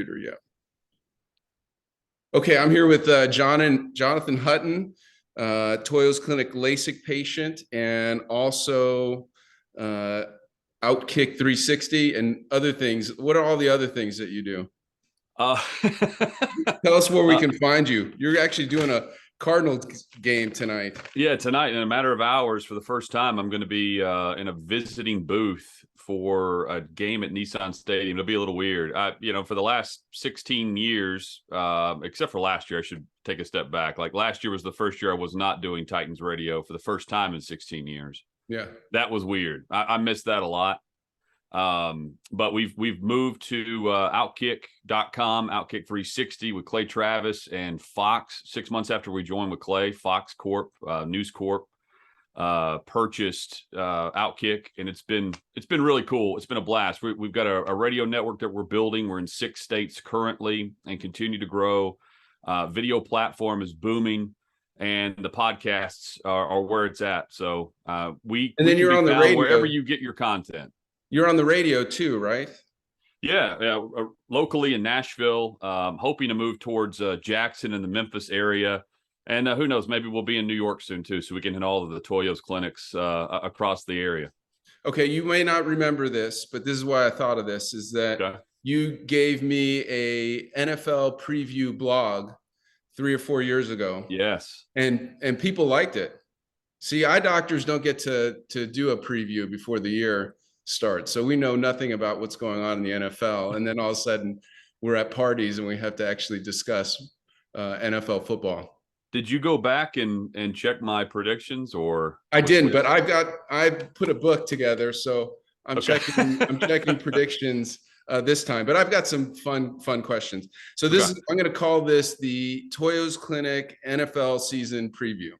computer yet. Okay, I'm here with Jonathan Hutton, Toyos Clinic Lasik patient, and also Outkick 360 and other things. What are all the other things that you do? Uh, Tell us where we can find you. You're actually doing a Cardinals game tonight. Yeah, tonight, in a matter of hours, for the first time, I'm going to be in a visiting booth for a game at Nissan Stadium. It'll be a little weird. For the last 16 years, except for last year, I should take a step back. Like last year was the first year I was not doing Titans radio for the first time in 16 years. Yeah, that was weird. I missed that a lot. But we've moved to Outkick.com, Outkick 360 with Clay Travis and Fox. 6 months after we joined with Clay, Fox Corp, News Corp, purchased Outkick, and it's been really cool. It's been a blast. We've got a radio network that we're building. We're in 6 states currently and continue to grow. Video platform is booming, and the podcasts are where it's at. So you're on the radio wherever you get your content. You're on the radio too, right? Yeah, locally in Nashville, hoping to move towards Jackson and the Memphis area. And who knows, maybe we'll be in New York soon too, so we can hit all of the Toyos clinics across the area. Okay, you may not remember this, but this is why I thought of this, is that you gave me a NFL preview blog 3 or 4 years ago. Yes. And people liked it. See, eye doctors don't get to do a preview before the year starts. So we know nothing about what's going on in the NFL. And then all of a sudden we're at parties and we have to actually discuss NFL football. Did you go back and check my predictions, or? I didn't, but I put a book together. So I'm checking predictions this time, but I've got some fun questions. So I'm going to call this the Toyos Clinic NFL season preview.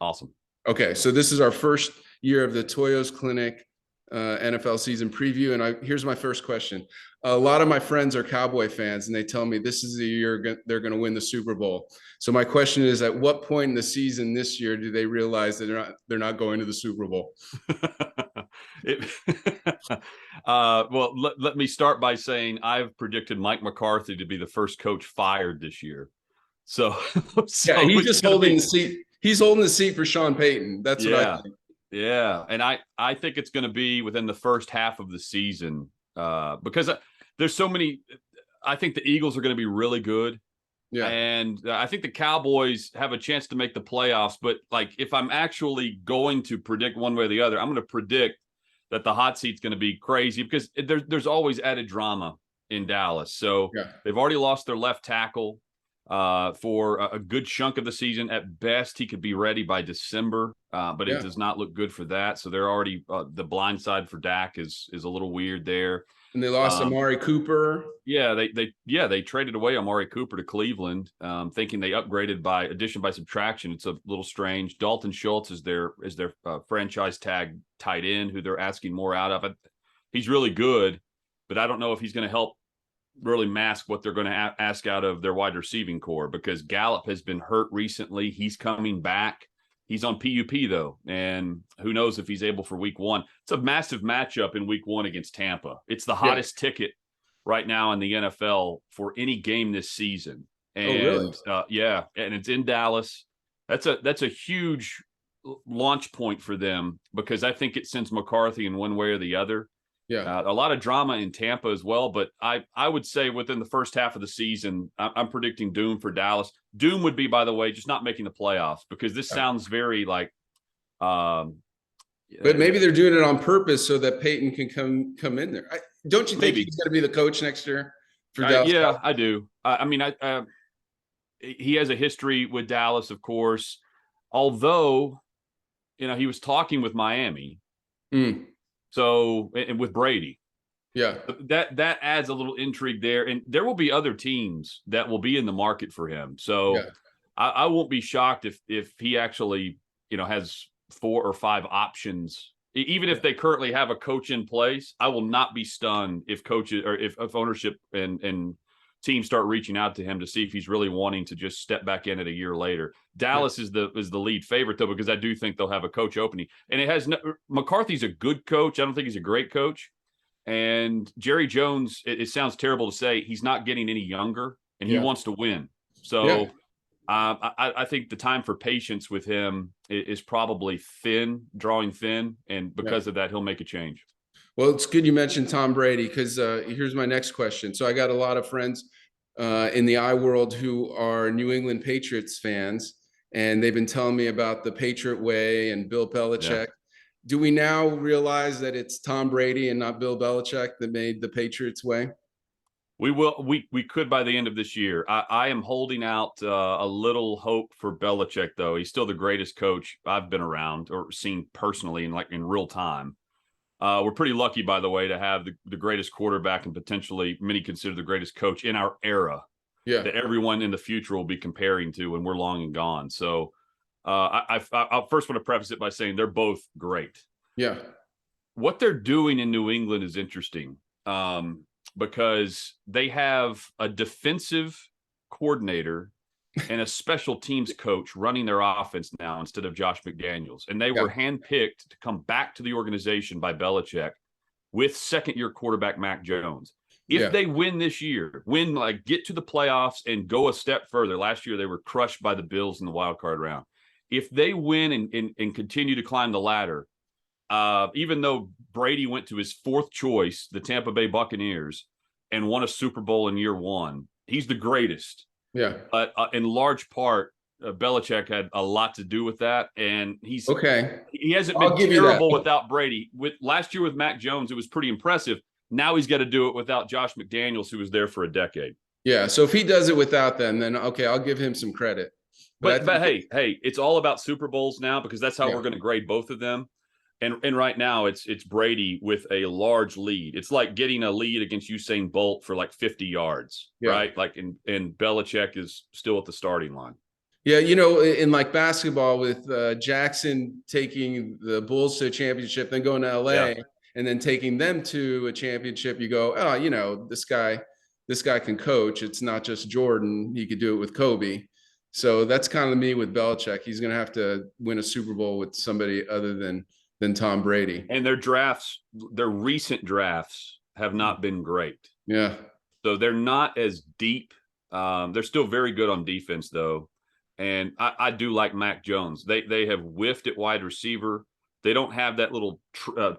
Awesome. Okay. So this is our first year of the Toyos Clinic NFL season preview. And here's my first question. A lot of my friends are Cowboy fans, and they tell me this is the year they're going to win the Super Bowl. So my question is, at what point in the season this year do they realize that they're not going to the Super Bowl? Well, let me start by saying I've predicted Mike McCarthy to be the first coach fired this year. So he's just holding the seat. He's holding the seat for Sean Payton. That's what I think. Yeah, and I think it's going to be within the first half of the season because there's so many. I think the Eagles are going to be really good. Yeah, and I think the Cowboys have a chance to make the playoffs. But like, if I'm actually going to predict one way or the other, I'm going to predict that the hot seat's going to be crazy because there's always added drama in Dallas. So they've already lost their left tackle for a good chunk of the season. At best, he could be ready by December, but it does not look good for that. So they're already the blind side for Dak is a little weird there. And they lost Amari Cooper. Yeah, they traded away Amari Cooper to Cleveland, thinking they upgraded by addition by subtraction. It's a little strange. Dalton Schultz is their franchise tag tight end who they're asking more out of. He's really good, but I don't know if he's going to help really mask what they're going to ask out of their wide receiving core, because Gallup has been hurt recently. He's coming back. He's on PUP though, and who knows if he's able for week 1. It's a massive matchup in week 1 against Tampa. It's the hottest ticket right now in the NFL for any game this season. And and it's in Dallas. That's a huge launch point for them, because I think it sends McCarthy in one way or the other. Yeah, a lot of drama in Tampa as well, but I would say within the first half of the season, I'm predicting doom for Dallas. Doom would be, by the way, just not making the playoffs, because this sounds very like. But maybe they're doing it on purpose so that Peyton can come in there. Don't you think he's going to be the coach next year for Dallas? Yeah, I do. I mean, he has a history with Dallas, of course. Although, he was talking with Miami. So, and with Brady. Yeah. That adds a little intrigue there. And there will be other teams that will be in the market for him. So I won't be shocked if he actually, has 4 or 5 options. Even if they currently have a coach in place, I will not be stunned if coaches or if ownership and teams start reaching out to him to see if he's really wanting to just step back in it a year later. Dallas is the lead favorite though, because I do think they'll have a coach opening, and McCarthy's a good coach. I don't think he's a great coach, And Jerry Jones, it sounds terrible to say, he's not getting any younger, and he Yeah. wants to win. So Yeah. I think the time for patience with him is probably drawing thin. And because of that, he'll make a change. Well, it's good you mentioned Tom Brady, because here's my next question. So I got a lot of friends in the I world who are New England Patriots fans, and they've been telling me about the Patriot way and Bill Belichick. Do we now realize that it's Tom Brady and not Bill Belichick that made the Patriots way? We could by the end of this year. I am holding out a little hope for Belichick, though. He's still the greatest coach I've been around or seen personally in real time. We're pretty lucky, by the way, to have the greatest quarterback and potentially many consider the greatest coach in our era. Yeah. That everyone in the future will be comparing to when we're long and gone. So I first want to preface it by saying they're both great. Yeah. What they're doing in New England is interesting. Because they have a defensive coordinator and a special teams coach running their offense now instead of Josh McDaniels. And they were handpicked to come back to the organization by Belichick with second-year quarterback Mac Jones. If they win this year, get to the playoffs and go a step further. Last year, they were crushed by the Bills in the wild card round. If they win and continue to climb the ladder, even though Brady went to his fourth choice, the Tampa Bay Buccaneers, and won a Super Bowl in year one, he's the greatest. Yeah. But in large part, Belichick had a lot to do with that, and he hasn't been terrible without Brady. With last year with Mac Jones, it was pretty impressive. Now he's got to do it without Josh McDaniels, who was there for a decade. Yeah. So if he does it without them, then okay, I'll give him some credit. But hey, it's all about Super Bowls now, because that's how we're going to grade both of them. And right now it's Brady with a large lead. It's like getting a lead against Usain Bolt for like 50 yards, right? Like and Belichick is still at the starting line. Yeah, in like basketball with Jackson taking the Bulls to a championship, then going to LA and then taking them to a championship, you go, oh, this guy can coach. It's not just Jordan. He could do it with Kobe. So that's kind of me with Belichick. He's going to have to win a Super Bowl with somebody other than Tom Brady. And their recent drafts have not been great. Yeah. So they're not as deep. They're still very good on defense, though. And I do like Mac Jones. They have whiffed at wide receiver. They don't have that little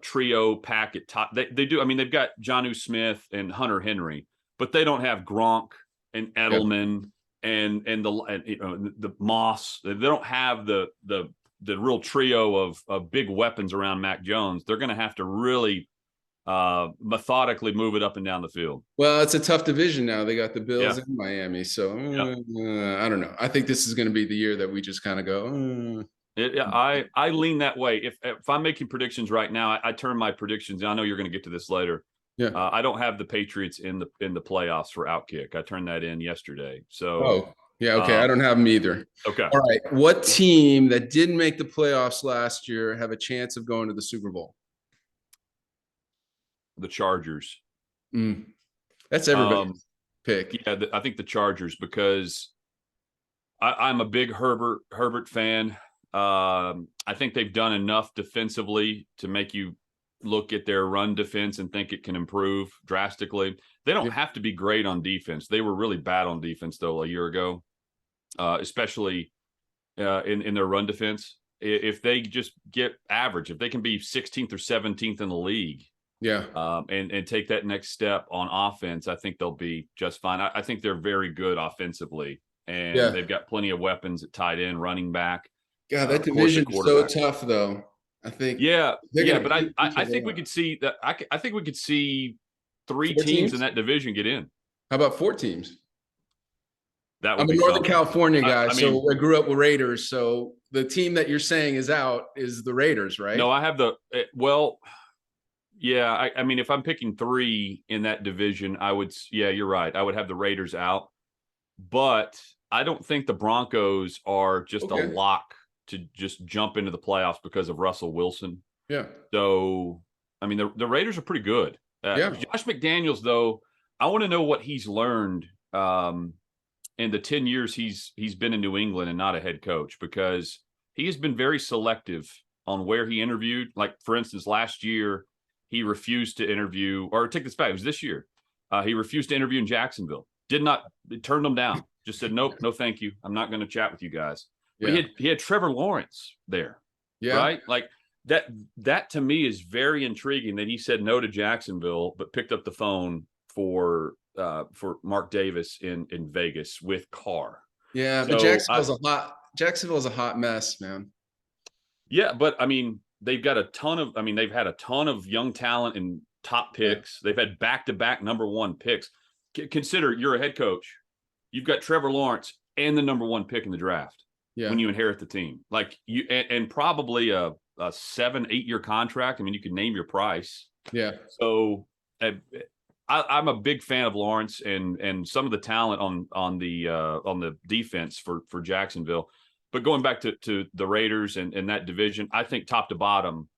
trio pack at top. They do. I mean, they've got Jonnu Smith and Hunter Henry, but they don't have Gronk and Edelman and the Moss. They don't have the real trio of big weapons around Mac Jones. They're going to have to really methodically move it up and down the field. Well, it's a tough division now. They got the Bills and Miami. So I don't know. I think this is going to be the year that we just kind of go. I lean that way. If I'm making predictions right now, I turn my predictions. I know you're going to get to this later. Yeah. I don't have the Patriots in the playoffs for Outkick. I turned that in yesterday. So yeah, okay. I don't have them either. Okay. All right. What team that didn't make the playoffs last year have a chance of going to the Super Bowl? The Chargers. That's everybody's pick. Yeah, I think the Chargers, because I'm a big Herbert fan. I think they've done enough defensively to make you look at their run defense and think it can improve drastically. They don't have to be great on defense. They were really bad on defense, though, a year ago, especially in their run defense. If they just get average, if they can be 16th or 17th in the league, and take that next step on offense, I think they'll be just fine. I think they're very good offensively, and they've got plenty of weapons at tight end, running back. God, that division is so tough, though. I think. But I think we could see that. I think we could see three teams in that division get in. How about 4 teams? That would I'm a Northern California guy, so I grew up with Raiders. So the team that you're saying is out is the Raiders, right? No, I have I mean, if I'm picking 3 in that division, I would. Yeah, you're right. I would have the Raiders out, but I don't think the Broncos are just a lock to just jump into the playoffs because of Russell Wilson. Yeah. So, I mean, the Raiders are pretty good. Josh McDaniels, though, I want to know what he's learned in the 10 years he's been in New England and not a head coach, because he has been very selective on where he interviewed. Like, for instance, last year, he refused to interview, or take this back, it was this year. He refused to interview in Jacksonville. Turned them down. Just said, nope, no, thank you. I'm not going to chat with you guys. But he had Trevor Lawrence there, right? Like that to me is very intriguing that he said no to Jacksonville, but picked up the phone for Mark Davis in Vegas with Carr. Yeah, so but Jacksonville's a hot mess, man. Yeah, but I mean, they've had a ton of young talent and top picks. They've had back-to-back number one picks. Consider you're a head coach. You've got Trevor Lawrence and the number one pick in the draft when you inherit the team. Like you and probably a 7-8 year contract. I mean, you can name your price. Yeah. So I'm a big fan of Lawrence and some of the talent on the defense for Jacksonville. But going back to the Raiders and that division, I think top to bottom,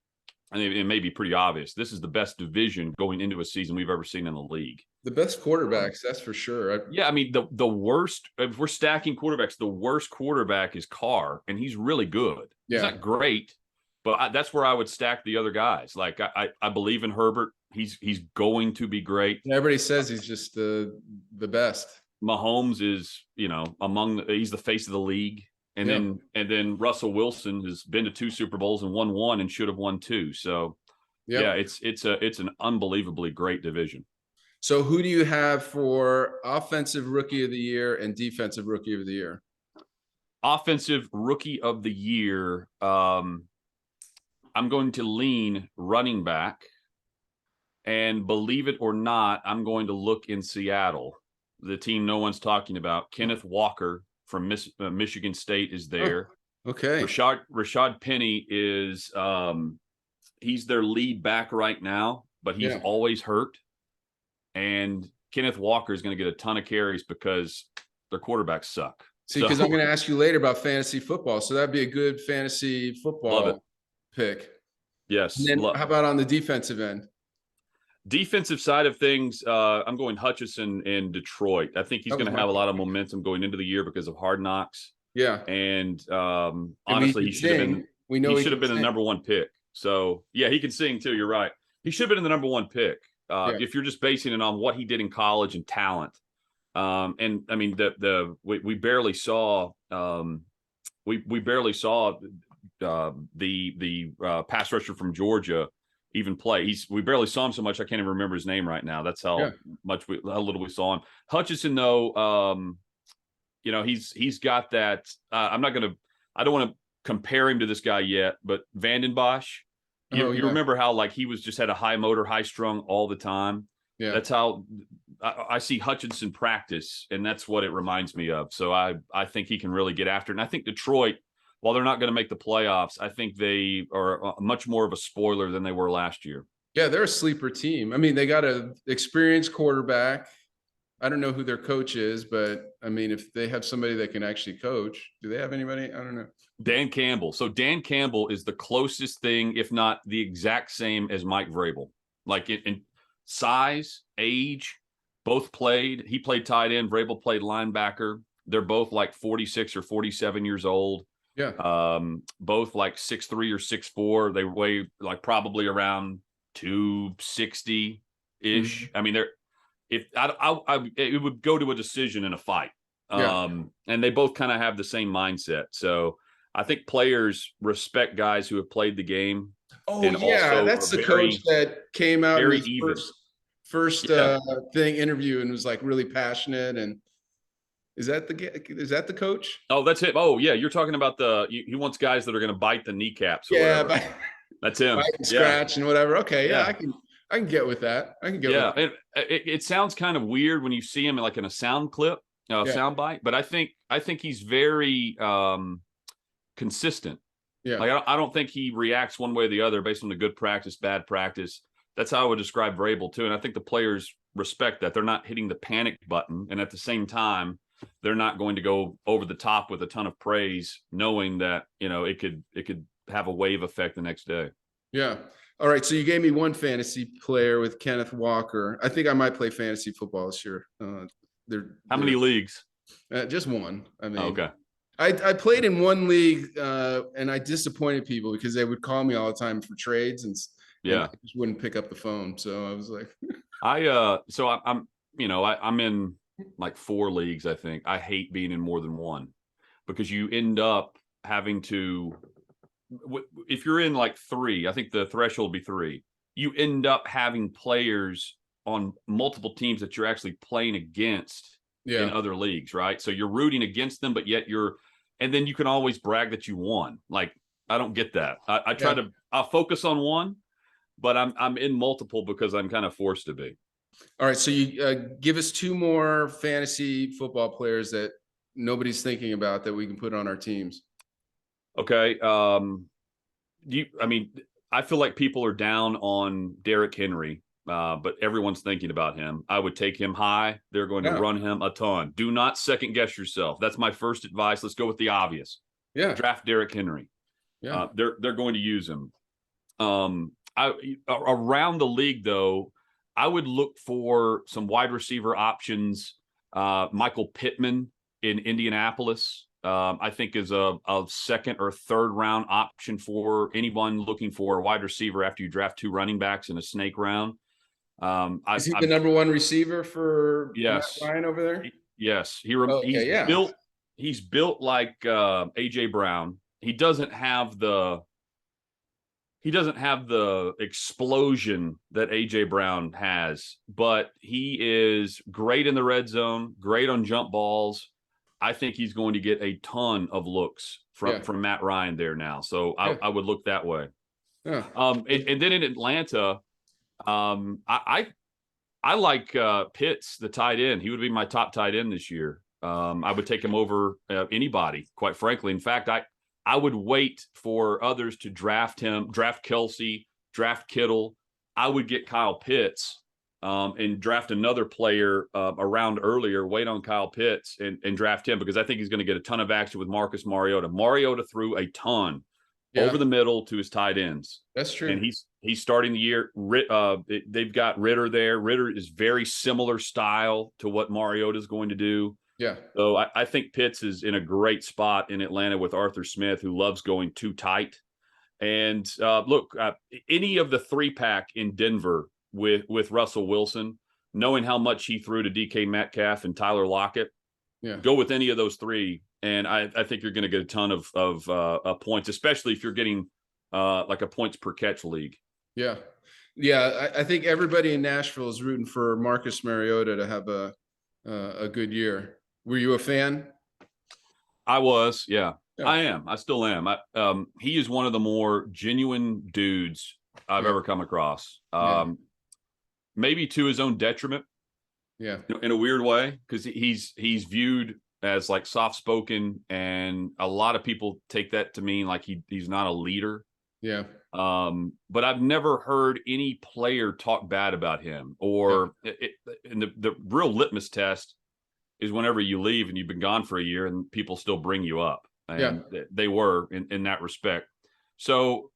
I mean, it may be pretty obvious. This is the best division going into a season we've ever seen in the league. The best quarterbacks, that's for sure. Yeah, I mean, the worst, if we're stacking quarterbacks, the worst quarterback is Carr, and he's really good. Yeah. He's not great, but that's where I would stack the other guys. Like, I believe in Herbert. He's going to be great. Everybody says he's just the best. Mahomes is, he's the face of the league. And then Russell Wilson has been to 2 Super Bowls and won 1 and should have won 2. So it's an unbelievably great division. So who do you have for offensive rookie of the year and defensive rookie of the year? Offensive rookie of the year, I'm going to lean running back. And believe it or not, I'm going to look in Seattle, the team no one's talking about. Kenneth Walker from Michigan State is there. Oh, okay. Rashad Penny is he's their lead back right now, but he's always hurt. And Kenneth Walker is going to get a ton of carries because their quarterbacks suck. See, because I'm going to ask you later about fantasy football. So that'd be a good fantasy football pick. Yes. And then how about on the defensive end? Defensive side of things, I'm going Hutchinson in Detroit. I think he's going to have a lot of momentum going into the year because of Hard Knocks. Yeah. And honestly, he should have been. He should have been the number one pick. So yeah, he can sing too. You're right. He should have been in the number one pick. If you're just basing it on what he did in college and talent. And I mean, we barely saw we barely saw the pass rusher from Georgia even play. We barely saw him so much I can't even remember his name right now. That's how little we saw him. Hutchinson, though, he's got that. I don't want to compare him to this guy yet, but Vanden Bosch. You remember how he was just had a high motor, high strung all the time. Yeah, that's how I see Hutchinson practice, and that's what it reminds me of. So I think he can really get after it. And I think Detroit, while they're not going to make the playoffs, I think they are much more of a spoiler than they were last year. Yeah, they're a sleeper team. I mean, they got an experienced quarterback. I don't know who their coach is, but I mean, if they have somebody that can actually coach, do they have anybody? I don't know. Dan Campbell. So Dan Campbell is the closest thing, if not the exact same as Mike Vrabel. Like in size, age, both played. He played tight end. Vrabel played linebacker. They're both like 46 or 47 years old. Yeah. Both like 6'3" or 6'4". They weigh like probably around 260-ish. Mm-hmm. I mean, it would go to a decision in a fight. And they both kind of have the same mindset. So I think players respect guys who have played the game. Oh, yeah. That's the coach that came out in his first thing interview and was like really passionate. And is that the coach? Oh, that's it. Oh, yeah. You're talking about he wants guys that are going to bite the kneecaps. Or whatever. That's him. Bite and scratch and whatever. Okay. Yeah. I can get with that. I can get with that. It sounds kind of weird when you see him like in a sound clip, sound bite, but I think he's very consistent. Yeah. Like I don't think he reacts one way or the other based on the good practice, bad practice. That's how I would describe Vrabel too. And I think the players respect that. They're not hitting the panic button. And at the same time, they're not going to go over the top with a ton of praise, knowing that, it could have a wave effect the next day. Yeah. All right. So you gave me one fantasy player with Kenneth Walker. I think I might play fantasy football this year. How many leagues? Just one. I mean, okay. I played in one league and I disappointed people because they would call me all the time for trades and Yeah. I just wouldn't pick up the phone. So I was like, I'm in like 4 leagues, I think. I hate being in more than one because you end up having to, if you're in like 3, I think the threshold would be 3. You end up having players on multiple teams that you're actually playing against in yeah, other leagues, right? So you're rooting against them, but yet and then you can always brag that you won. Like, I don't get that. yeah. I'll focus on one, but I'm in multiple because I'm kind of forced to be. All right. So you give us 2 more fantasy football players that nobody's thinking about that we can put on our teams. Okay. I feel like people are down on Derrick Henry, but everyone's thinking about him. I would take him high. They're going to Yeah. run him a ton. Do not second guess yourself. That's my first advice. Let's go with the obvious. Yeah. Draft Derrick Henry. Yeah. They're going to use him. Around the league though, I would look for some wide receiver options. Michael Pittman in Indianapolis, I think is a second or third round option for anyone looking for a wide receiver after you draft 2 running backs in a snake round. Is he the number 1 receiver for Matt Yes, Ryan over there? yes. Okay. Yeah. He's built like AJ Brown. He doesn't have the explosion that AJ Brown has, but he is great in the red zone, great on jump balls. I think he's going to get a ton of looks from Matt Ryan there now. So I would look that way. Yeah. And then in Atlanta, I like Pitts, the tight end. He would be my top tight end this year. I would take him over anybody, quite frankly. In fact, I would wait for others to draft him, draft Kelsey, draft Kittle. I would get Kyle Pitts and draft another player around earlier, wait on Kyle Pitts and draft him because I think he's going to get a ton of action with Marcus Mariota. Mariota threw a ton over the middle to his tight ends. That's true. And he's starting the year. They've got Ritter there. Ritter is very similar style to what Mariota is going to do. Yeah. So I think Pitts is in a great spot in Atlanta with Arthur Smith, who loves going too tight. And look, any of the 3-pack in Denver with Russell Wilson, knowing how much he threw to DK Metcalf and Tyler Lockett, go with any of those 3. And I think you're going to get a ton of points, especially if you're getting like a points per catch league. Yeah. Yeah. I think everybody in Nashville is rooting for Marcus Mariota to have a good year. Were you a fan? I was, yeah. Yeah. I am. I still am. He is one of the more genuine dudes I've ever come across. Maybe to his own detriment. Yeah. In a weird way, because he's viewed as like soft-spoken, and a lot of people take that to mean like he's not a leader. Yeah. But I've never heard any player talk bad about him. Or and the real litmus test is whenever you leave and you've been gone for a year and people still bring you up. And they were in that respect. So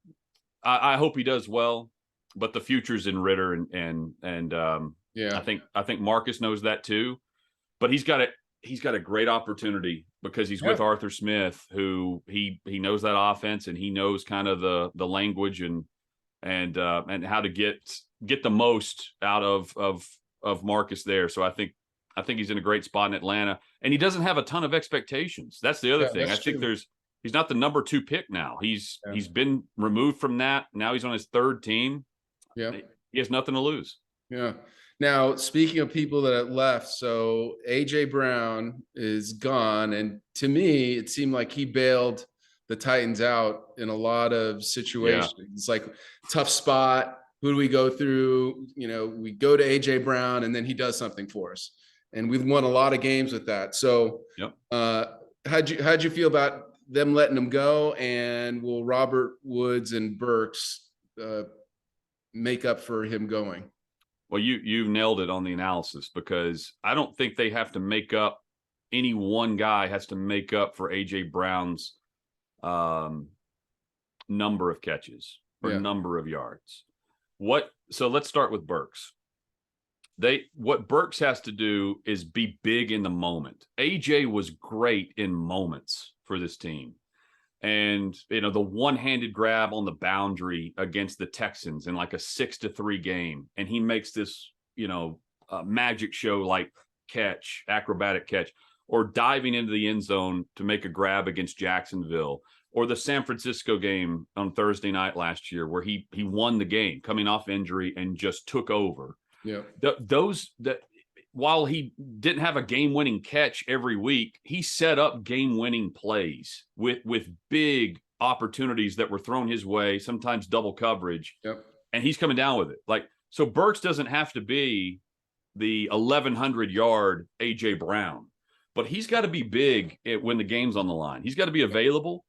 I hope he does well, but the future's in Ritter and I think Marcus knows that too. But he's got a great opportunity because he's with Arthur Smith, who he knows that offense and he knows kind of the language and how to get the most out of Marcus there. So I think he's in a great spot in Atlanta, and he doesn't have a ton of expectations. That's the other thing. I think he's not the number 2 pick now. He's been removed from that. Now he's on his 3rd team. Yeah. He has nothing to lose. Yeah. Now, speaking of people that have left, so AJ Brown is gone. And to me, it seemed like he bailed the Titans out in a lot of situations. It's like tough spot. Who do we go through? We go to AJ Brown and then he does something for us. And we've won a lot of games with that. So how'd you feel about them letting him go? And will Robert Woods and Burks make up for him going? Well, you nailed it on the analysis, because I don't think they have to make up, any one guy has to make up for AJ Brown's number of catches or number of yards. So let's start with Burks. What Burks has to do is be big in the moment. AJ was great in moments for this team. And, the one-handed grab on the boundary against the Texans in like a 6-3 game. And he makes this, magic show like catch, acrobatic catch, or diving into the end zone to make a grab against Jacksonville, or the San Francisco game on Thursday night last year where he won the game coming off injury and just took over. Yeah. While he didn't have a game-winning catch every week, he set up game-winning plays with big opportunities that were thrown his way, sometimes double coverage. Yep. And he's coming down with it. So Burks doesn't have to be the 1,100-yard A.J. Brown, but he's got to be big when the game's on the line. He's got to be available,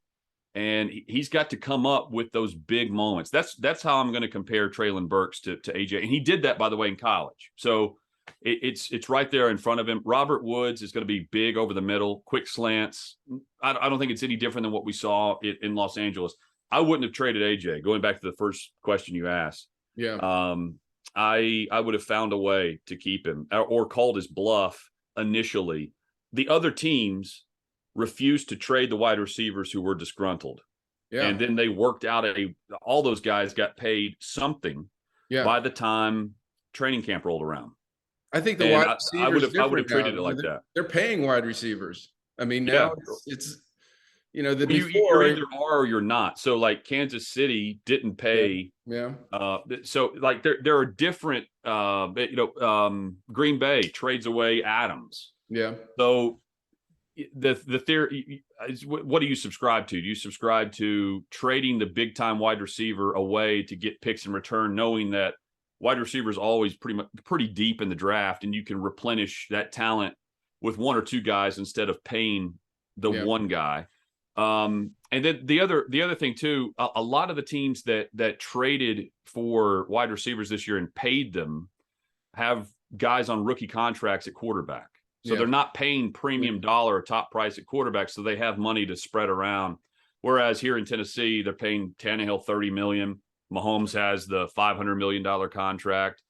and he's got to come up with those big moments. That's how I'm going to compare Treylon Burks to A.J. And he did that, by the way, in college. So it's right there in front of him. Robert Woods is going to be big over the middle, quick slants. I don't think it's any different than what we saw in Los Angeles. I wouldn't have traded AJ. Going back to the first question you asked, yeah, I would have found a way to keep him or called his bluff initially. The other teams refused to trade the wide receivers who were disgruntled, and then they worked out all those guys got paid something by the time training camp rolled around. I think the wide receivers I would have treated it like that. They're paying wide receivers. I mean, now it's you're either are or you're not. So like Kansas City didn't pay. Yeah. So like there are different. Green Bay trades away Adams. Yeah. So the theory is, what do you subscribe to? Do you subscribe to trading the big time wide receiver away to get picks in return, knowing that wide receiver is always pretty deep in the draft, and you can replenish that talent with one or two guys instead of paying the one guy. And then the other thing too, a lot of the teams that traded for wide receivers this year and paid them have guys on rookie contracts at quarterback. So they're not paying premium dollar or top price at quarterback, so they have money to spread around. Whereas here in Tennessee, they're paying Tannehill $30 million. Mahomes has the $500 million contract.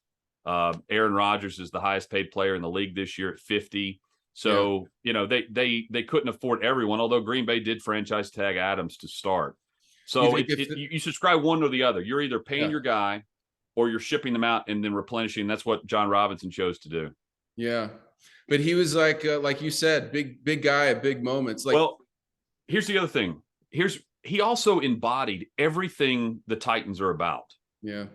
Aaron Rodgers is the highest paid player in the league this year at 50. So, they couldn't afford everyone, although Green Bay did franchise tag Adams to start. So you subscribe one or the other. You're either paying your guy or you're shipping them out and then replenishing. That's what John Robinson chose to do. Yeah. But he was like you said, big guy at big moments. Well, here's the other thing. He also embodied everything the Titans are about. Yeah.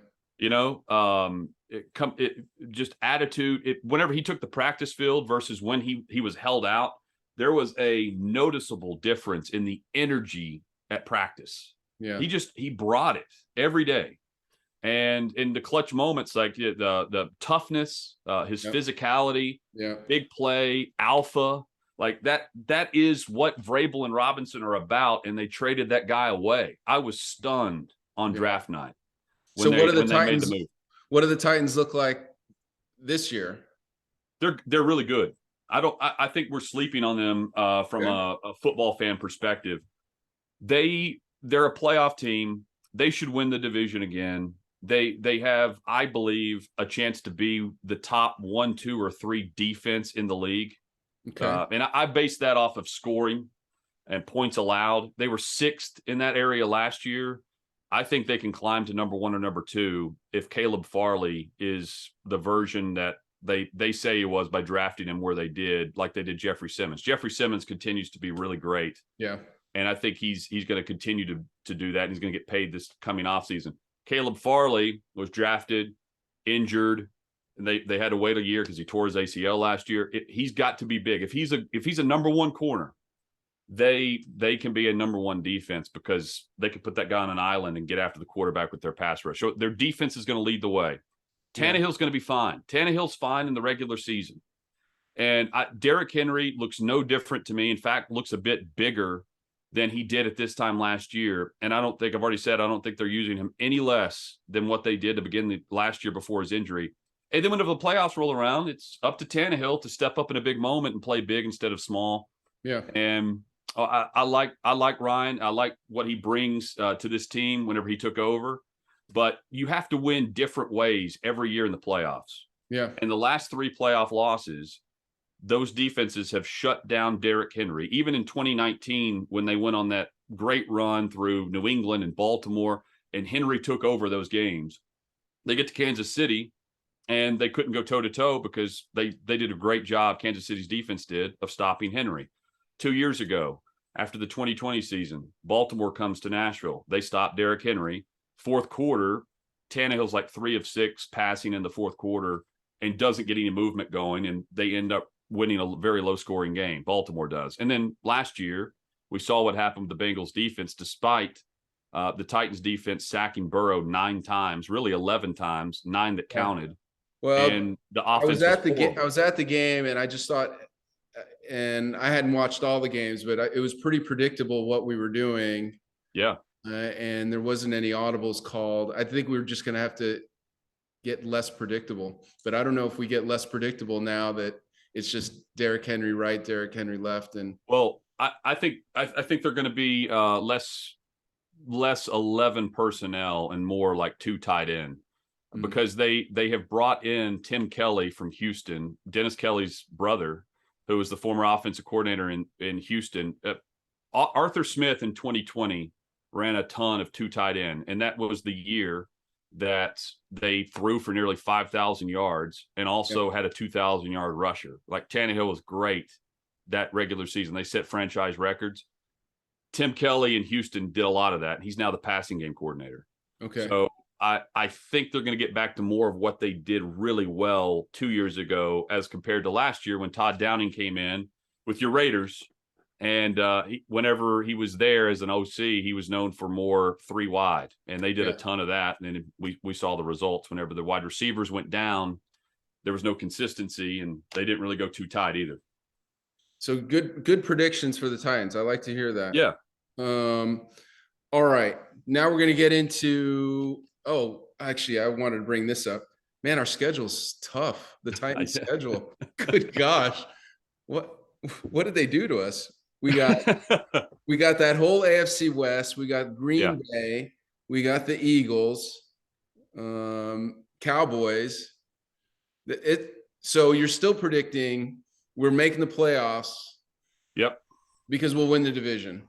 Just attitude. Whenever he took the practice field versus when he was held out, there was a noticeable difference in the energy at practice. Yeah. He brought it every day. And in the clutch moments, like the toughness, his physicality, big play, alpha, like that is what Vrabel and Robinson are about, and they traded that guy away. I was stunned on draft night. So what do the Titans? What do the Titans look like this year? They're really good. I think we're sleeping on them from a football fan perspective. They're a playoff team. They should win the division again. They have, I believe, a chance to be the top 1, 2, or 3 defense in the league. Okay. And I based that off of scoring and points allowed. They were 6th in that area last year. I think they can climb to number 1 or number 2 if Caleb Farley is the version that they say he was by drafting him where they did, like they did Jeffrey Simmons. Jeffrey Simmons continues to be really great. Yeah. And I think he's going to continue to do that. He's going to get paid this coming off season. Caleb Farley was drafted, injured, and they had to wait a year because he tore his ACL last year. He's got to be big. If he's a number 1 corner, they can be a number 1 defense because they could put that guy on an island and get after the quarterback with their pass rush. So their defense is going to lead the way. Tannehill's going to be fine. Tannehill's fine in the regular season. And Derrick Henry looks no different to me. In fact, looks a bit bigger than he did at this time last year. And I don't think they're using him any less than what they did to begin the last year before his injury. And then when the playoffs roll around, it's up to Tannehill to step up in a big moment and play big instead of small. Yeah. And I like Ryan. I like what he brings to this team whenever he took over. But you have to win different ways every year in the playoffs. Yeah. And the last 3 playoff losses, those defenses have shut down Derrick Henry. Even in 2019, when they went on that great run through New England and Baltimore, and Henry took over those games. They get to Kansas City, and they couldn't go toe-to-toe because they did a great job, Kansas City's defense did, of stopping Henry. 2 years ago, after the 2020 season, Baltimore comes to Nashville. They stop Derrick Henry. Fourth quarter, Tannehill's like 3 of 6 passing in the fourth quarter and doesn't get any movement going, and they end up winning a very low-scoring game. Baltimore does. And then last year, we saw what happened with the Bengals defense, despite the Titans defense sacking Burrow 9 times, really 11 times, 9 that counted. Well, and the offense I was at the game, and I just thought, and I hadn't watched all the games, but it was pretty predictable what we were doing. Yeah. And there wasn't any audibles called. I think we were just going to have to get less predictable. But I don't know if we get less predictable now that it's just Derrick Henry right, Derrick Henry left. And well, I think they're going to be less 11 personnel and more like 2 tight end, because they have brought in Tim Kelly from Houston, Dennis Kelly's brother, who was the former offensive coordinator in Houston. Arthur Smith in 2020 ran a ton of 2 tight end, and that was the year that they threw for nearly 5,000 yards and also had a 2,000-yard rusher. Like, Tannehill was great that regular season. They set franchise records. Tim Kelly in Houston did a lot of that. He's now the passing game coordinator. Okay. So I think they're going to get back to more of what they did really well 2 years ago as compared to last year when Todd Downing came in with your Raiders. And whenever he was there as an OC, he was known for more 3 wide, and they did a ton of that. And we saw the results. Whenever the wide receivers went down, there was no consistency, and they didn't really go too tight either. So good predictions for the Titans. I like to hear that. Yeah. All right. Now we're going to get into. Oh, actually, I wanted to bring this up. Man, our schedule's tough. The Titans' schedule. Good gosh, what did they do to us? We got that whole AFC West. We got Green Bay. We got the Eagles, Cowboys. So you're still predicting we're making the playoffs. Yep. Because we'll win the division.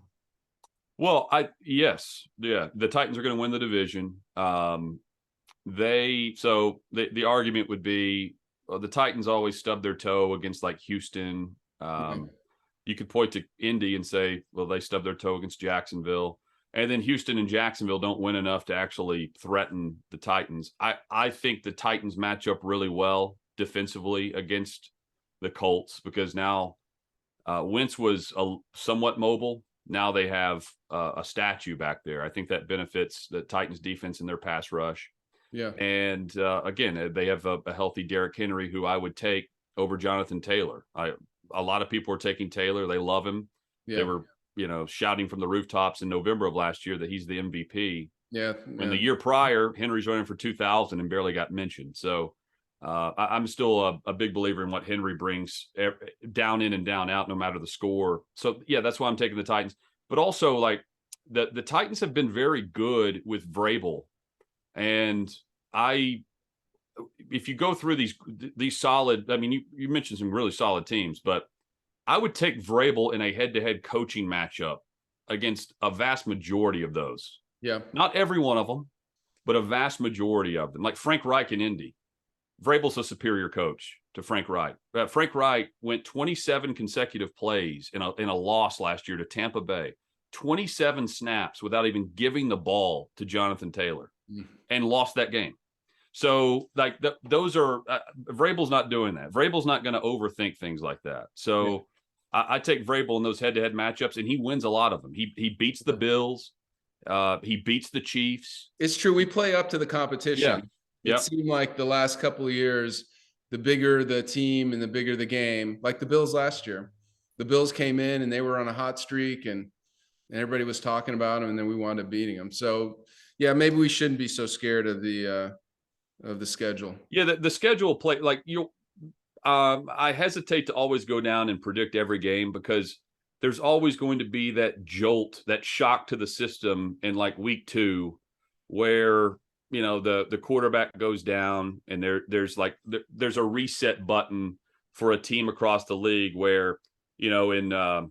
Well, the Titans are going to win the division. The argument would be the Titans always stub their toe against like Houston. You could point to Indy and say, well, they stubbed their toe against Jacksonville. And then Houston and Jacksonville don't win enough to actually threaten the Titans. I think the Titans match up really well defensively against the Colts, because now Wentz was somewhat mobile. Now they have a statue back there. I think that benefits the Titans defense in their pass rush. Yeah. And again, they have a healthy Derrick Henry, who I would take over Jonathan Taylor. A lot of people are taking Taylor. They love him. Yeah. They were, shouting from the rooftops in November of last year that he's the MVP. Yeah. And the year prior, Henry's running for 2,000 and barely got mentioned. So I'm still a big believer in what Henry brings down in and down out, no matter the score. So, yeah, that's why I'm taking the Titans. But also, like, the Titans have been very good with Vrabel. And if you go through these solid, I mean, you mentioned some really solid teams, but I would take Vrabel in a head-to-head coaching matchup against a vast majority of those. Yeah. Not every one of them, but a vast majority of them. Like Frank Reich in Indy. Vrabel's a superior coach to Frank Reich. Frank Reich went 27 consecutive plays in a loss last year to Tampa Bay. 27 snaps without even giving the ball to Jonathan Taylor and lost that game. So, like, those are Vrabel's not doing that. Vrabel's not going to overthink things like that. So I take Vrabel in those head-to-head matchups, and he wins a lot of them. He beats the Bills. He beats the Chiefs. It's true. We play up to the competition. Yeah. It seemed like the last couple of years, the bigger the team and the bigger the game, like the Bills last year. The Bills came in and they were on a hot streak, and everybody was talking about them, and then we wound up beating them. So, yeah, maybe we shouldn't be so scared of the schedule. Yeah, the schedule play, like, I hesitate to always go down and predict every game, because there's always going to be that jolt, that shock to the system in like week 2, where the quarterback goes down, and there's a reset button for a team across the league where in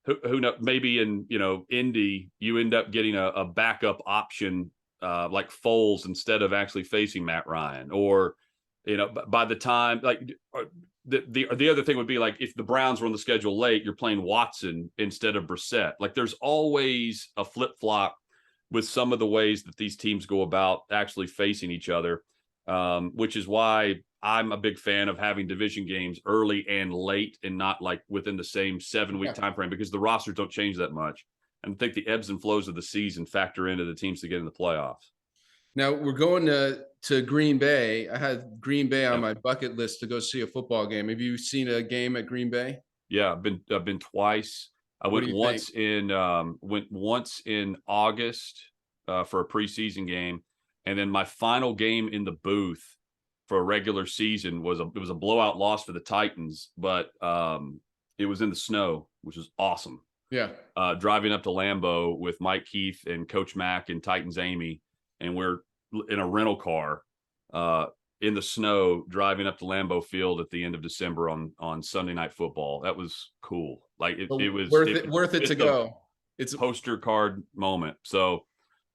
who knows, maybe in, Indy, you end up getting a backup option like Foles instead of actually facing Matt Ryan, or, by the time, like, the other thing would be, like, if the Browns were on the schedule late, you're playing Watson instead of Brissett. Like, there's always a flip flop with some of the ways that these teams go about actually facing each other, which is why I'm a big fan of having division games early and late, and not like within the same 7-week time frame, because the rosters don't change that much. And I think the ebbs and flows of the season factor into the teams to get in the playoffs. Now we're going to Green Bay. I had Green Bay on my bucket list to go see a football game. Have you seen a game at Green Bay? Yeah, I've been twice. I went once in August for a preseason game, and then my final game in the booth for a regular season was a blowout loss for the Titans, but it was in the snow, which was awesome. Yeah. Driving up to Lambeau with Mike Keith and Coach Mack and Titans Amy, and we're in a rental car in the snow driving up to Lambeau Field at the end of December on Sunday Night Football. That was cool. Like it was worth it to go. It's a poster card moment. So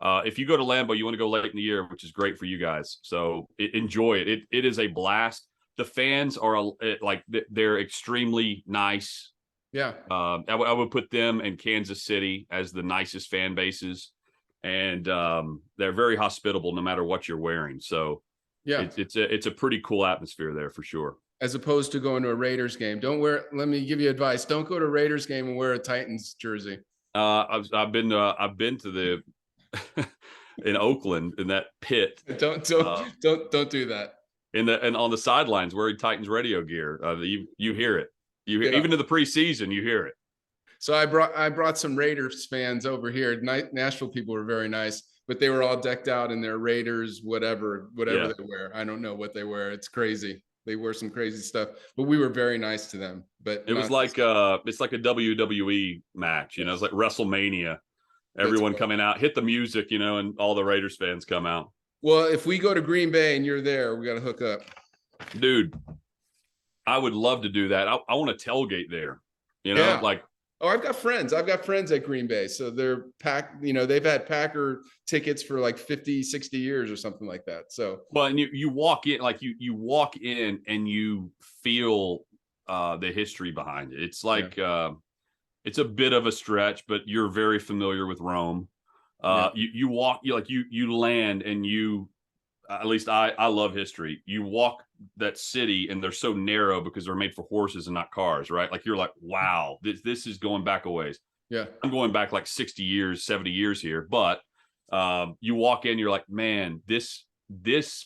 if you go to Lambeau, you want to go late in the year, which is great for you guys. So enjoy it. It is a blast. The fans are they're extremely nice. Yeah. I would put them and Kansas City as the nicest fan bases, and they're very hospitable no matter what you're wearing. So yeah, it's a pretty cool atmosphere there for sure. As opposed to going to a Raiders game. Let me give you advice. Don't go to a Raiders game and wear a Titans jersey. I've been to the in Oakland in that pit. Don't do that. And on the sidelines wearing Titans radio gear. You hear it. Even in the preseason, you hear it. So I brought some Raiders fans over here. Nashville people were very nice, but they were all decked out in their Raiders, whatever they wear. I don't know what they wear. It's crazy. They wear some crazy stuff, but we were very nice to them. But it was like it's like a WWE match, It's like WrestleMania. Everyone coming out, hit the music, and all the Raiders fans come out. Well, if we go to Green Bay and you're there, we got to hook up. Dude, I would love to do that. I want to tailgate there, like. Oh, I've got friends at Green Bay. So they're packed, they've had Packer tickets for like 50, 60 years or something like that. So, well, and you walk in, like you walk in and you feel the history behind it. It's like, it's a bit of a stretch, but you're very familiar with Rome. You walk, you land, and at least I love history. You walk that city and they're so narrow because they're made for horses and not cars, right? Like you're like, wow, this is going back a ways. Yeah. I'm going back like 60 years, 70 years here. But you walk in, you're like, man, this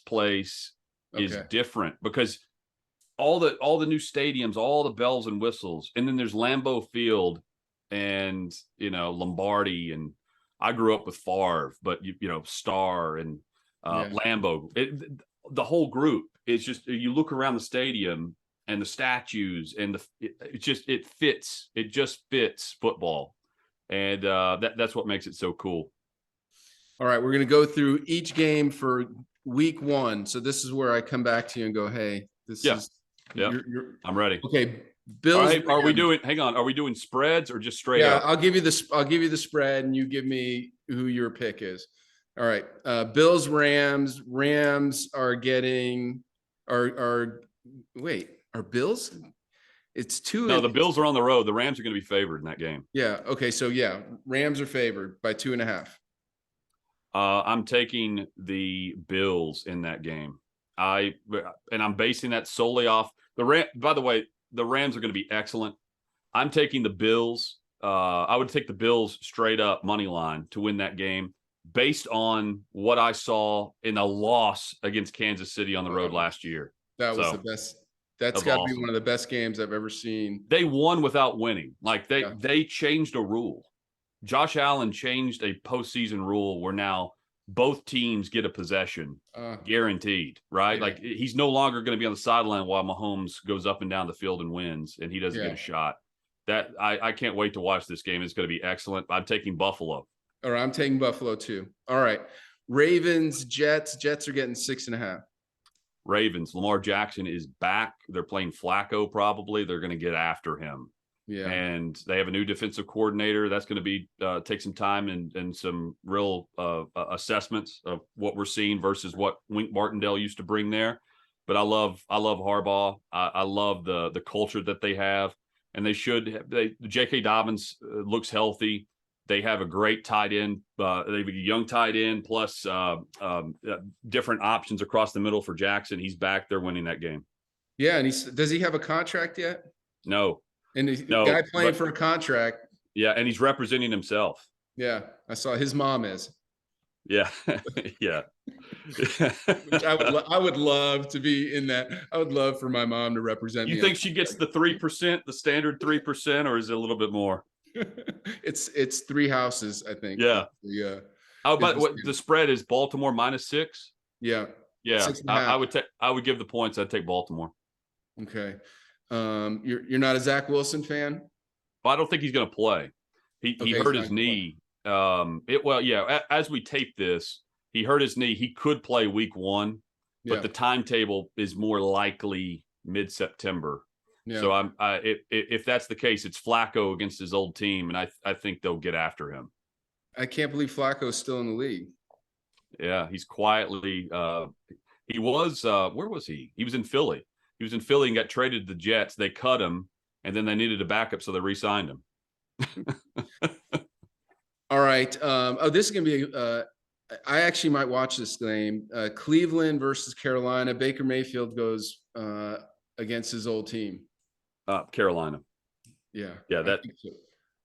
place is different, because all the new stadiums, all the bells and whistles, and then there's Lambeau Field and Lombardi, and I grew up with Favre, but Star and Lambeau, the whole group. It's just, you look around the stadium and the statues and it just fits football, and that's what makes it so cool. All right, we're going to go through each game for week 1. So this is where I come back to you and go, hey, this is I'm ready. Okay. Bills. Right, are we doing spreads or just straight up? I'll give you the spread and you give me who your pick is. All right. Bills, Rams. Rams are getting are Bills? It's 2. No, the Bills are on the road. The Rams are going to be favored in that game. Yeah. Okay. So Rams are favored by 2.5. I'm taking the Bills in that game. I'm basing that solely off the By the way, the Rams are going to be excellent. I'm taking the Bills. I would take the Bills straight up money line to win that game, based on what I saw in a loss against Kansas City on the road last year. That was the best. That's got to be one of the best games I've ever seen. They won without winning. Like they changed a rule. Josh Allen changed a postseason rule where now both teams get a possession guaranteed, right? Yeah. Like he's no longer going to be on the sideline while Mahomes goes up and down the field and wins, and he doesn't get a shot. That I can't wait to watch this game. It's going to be excellent. I'm taking Buffalo. All right, I'm taking Buffalo too. All right, Ravens, Jets. Jets are getting 6.5. Ravens. Lamar Jackson is back. They're playing Flacco probably. They're going to get after him. Yeah. and they have a new defensive coordinator. That's going to be take some time and some real assessments of what we're seeing versus what Wink Martindale used to bring there. But I love Harbaugh. I love the culture that they have, and they should. J.K. Dobbins looks healthy. They have a great tight end. They have a young tight end plus different options across the middle for Jackson. He's back. They're winning that game. Yeah, and does he have a contract yet? No. And the guy playing for a contract. Yeah, and he's representing himself. Yeah, I saw his mom is. Yeah, yeah. Which I would love to be in that. I would love for my mom to represent me. You think she gets the 3%, the standard 3%, or is it a little bit more? It's 3 houses, I think. Yeah. Yeah. Oh, but what the spread is Baltimore -6? Yeah. Yeah. I would give the points. I'd take Baltimore. Okay. You're not a Zach Wilson fan? Well, I don't think he's going to play. He hurt his knee. As we tape this, he hurt his knee. He could play week 1, but the timetable is more likely mid-September. Yeah. So if that's the case, it's Flacco against his old team, and I think they'll get after him. I can't believe Flacco's still in the league. Yeah, he's quietly he was where was he? He was in Philly. He was in Philly and got traded to the Jets. They cut him, and then they needed a backup, so they re-signed him. All right. This is going to be I actually might watch this game. Cleveland versus Carolina. Baker Mayfield goes against his old team. Carolina. Yeah. Yeah.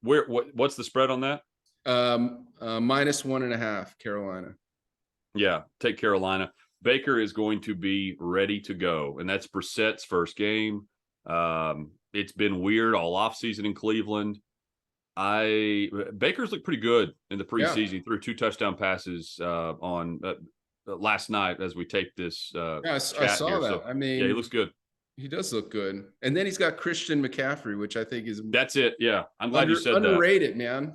What's the spread on that? -1.5 Carolina. Yeah. Take Carolina. Baker is going to be ready to go, and that's Brissett's first game. It's been weird all offseason in Cleveland. Baker's looked pretty good in the preseason. He threw 2 touchdown passes on last night as we tape this. I saw that. So, I mean, he looks good. He does look good. And then he's got Christian McCaffrey, which I think is that's it. Yeah, I'm glad you said underrated, that. Man.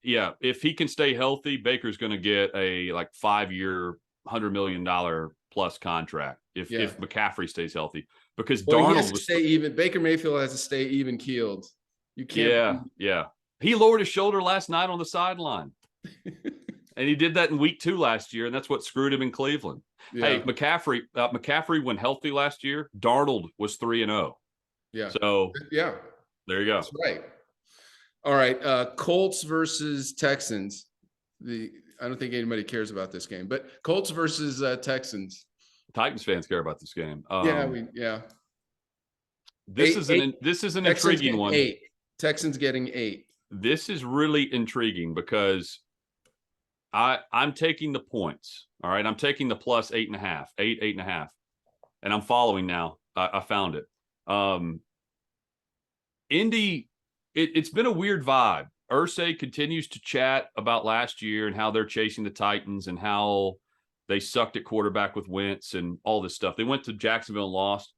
Yeah, if he can stay healthy, Baker's going to get a 5-year, $100 million plus contract if McCaffrey stays healthy, because Darnold has to stay even. Baker Mayfield has to stay even keeled. You can't. Yeah. He lowered his shoulder last night on the sideline, and he did that in week 2 last year, and that's what screwed him in Cleveland. Yeah. Hey, McCaffrey when healthy last year, Darnold was 3-0. Yeah. So there you go. That's right. All right. Colts versus Texans. I don't think anybody cares about this game, but Colts versus Texans. Titans fans care about this game. This is an intriguing one. 8. Texans getting 8. This is really intriguing because I'm taking the points. All right. I'm taking the plus 8.5, 8.5. And I'm following now. I found it. Indy, it's been a weird vibe. Irsay continues to chat about last year and how they're chasing the Titans and how they sucked at quarterback with Wentz and all this stuff. They went to Jacksonville and lost.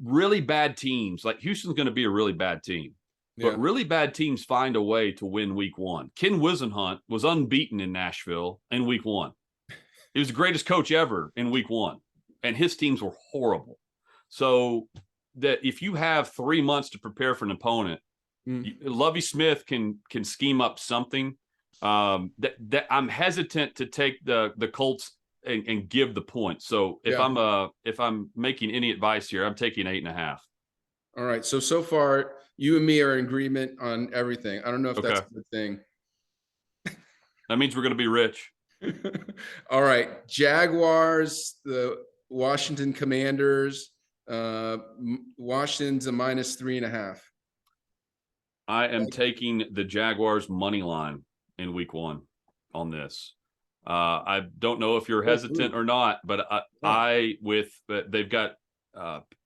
Really bad teams, like Houston's going to be a really bad team. But really bad teams find a way to win week 1. Ken Wisenhunt was unbeaten in Nashville in week 1. He was the greatest coach ever in week 1, and his teams were horrible. So that if you have 3 months to prepare for an opponent, Lovie Smith can scheme up something. That I'm hesitant to take the Colts and give the points. So if I'm making any advice here, I'm taking 8.5. All right. So far, you and me are in agreement on everything. I don't know if that's a good thing. That means we're going to be rich. All right. Jaguars, the Washington Commanders. Washington's a -3.5. I am taking the Jaguars money line in week 1 on this. I don't know if you're hesitant or not, but they've got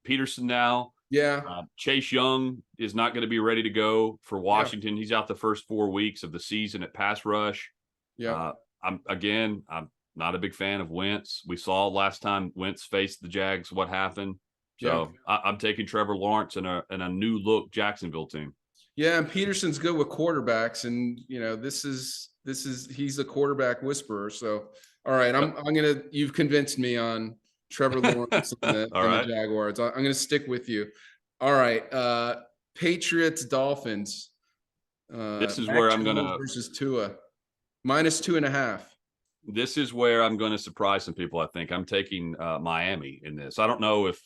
Peterson now. Yeah. Chase Young is not going to be ready to go for Washington. He's out the first 4 weeks of the season at pass rush. Yeah. I'm not a big fan of Wentz. We saw last time Wentz faced the Jags what happened. So I'm taking Trevor Lawrence and a new look Jacksonville team. Yeah, and Peterson's good with quarterbacks, and he's a quarterback whisperer. So all right, you've convinced me on Trevor Lawrence and the Jaguars. I'm going to stick with you. All right. Patriots, Dolphins. This is Mac where I'm Jones gonna. versus Tua. -2.5. This is where I'm going to surprise some people. I think I'm taking Miami in this. I don't know if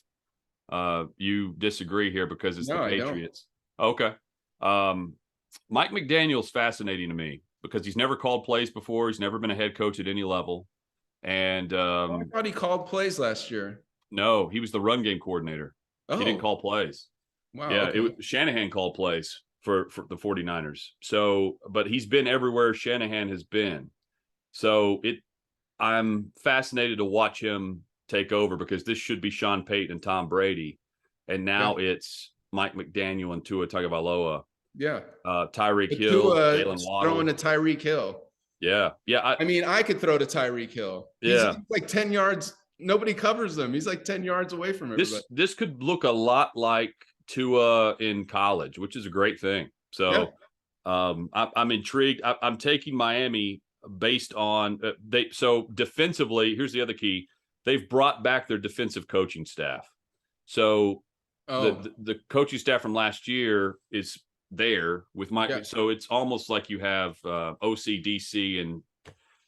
you disagree here because it's No, the I don't. Patriots. Okay. Mike McDaniel's fascinating to me because he's never called plays before. He's never been a head coach at any level. And I thought he called plays last year. no, he was the run game coordinator. He didn't Oh, call plays. wow. Yeah, Okay. Shanahan called plays for the 49ers. So, but he's been everywhere Shanahan has been. So I'm fascinated to watch him take over because this should be Sean Payton and Tom Brady. And now it's Mike McDaniel and Tua Tagovailoa, Yeah. Tyreek But Hill, Tua Jalen throwing Waddle. to Tyreek Hill. Yeah. Yeah. I mean, I could throw to Tyreek Hill. He's Yeah. like 10 yards. Nobody covers him. He's like 10 yards away from everybody. This could look a lot like Tua in college, which is a great thing. So I'm intrigued. I'm taking Miami based on So defensively, here's the other key: they've brought back their defensive coaching staff. So the coaching staff from last year is there with Mike. Yeah. So it's almost like you have OCDC and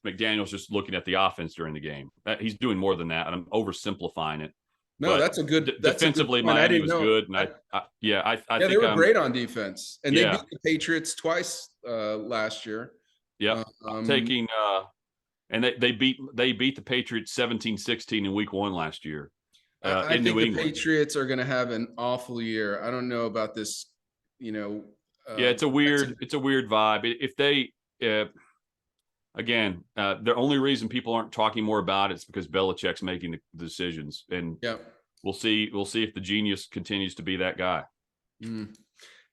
McDaniel's just looking at the offense during the game. He's doing more than that, and I'm oversimplifying it. No, that's a good. Defensively, Miami was good, and I think they were great on defense, and they beat the Patriots twice last year. Yeah, I'm taking and they beat the Patriots 17-16 in Week 1 last year. I in think New the England. Patriots are going to have an awful year. I don't know about this. Yeah, it's a weird vibe. If they again, the only reason people aren't talking more about it is because Belichick's making the decisions, and we'll see if the genius continues to be that guy.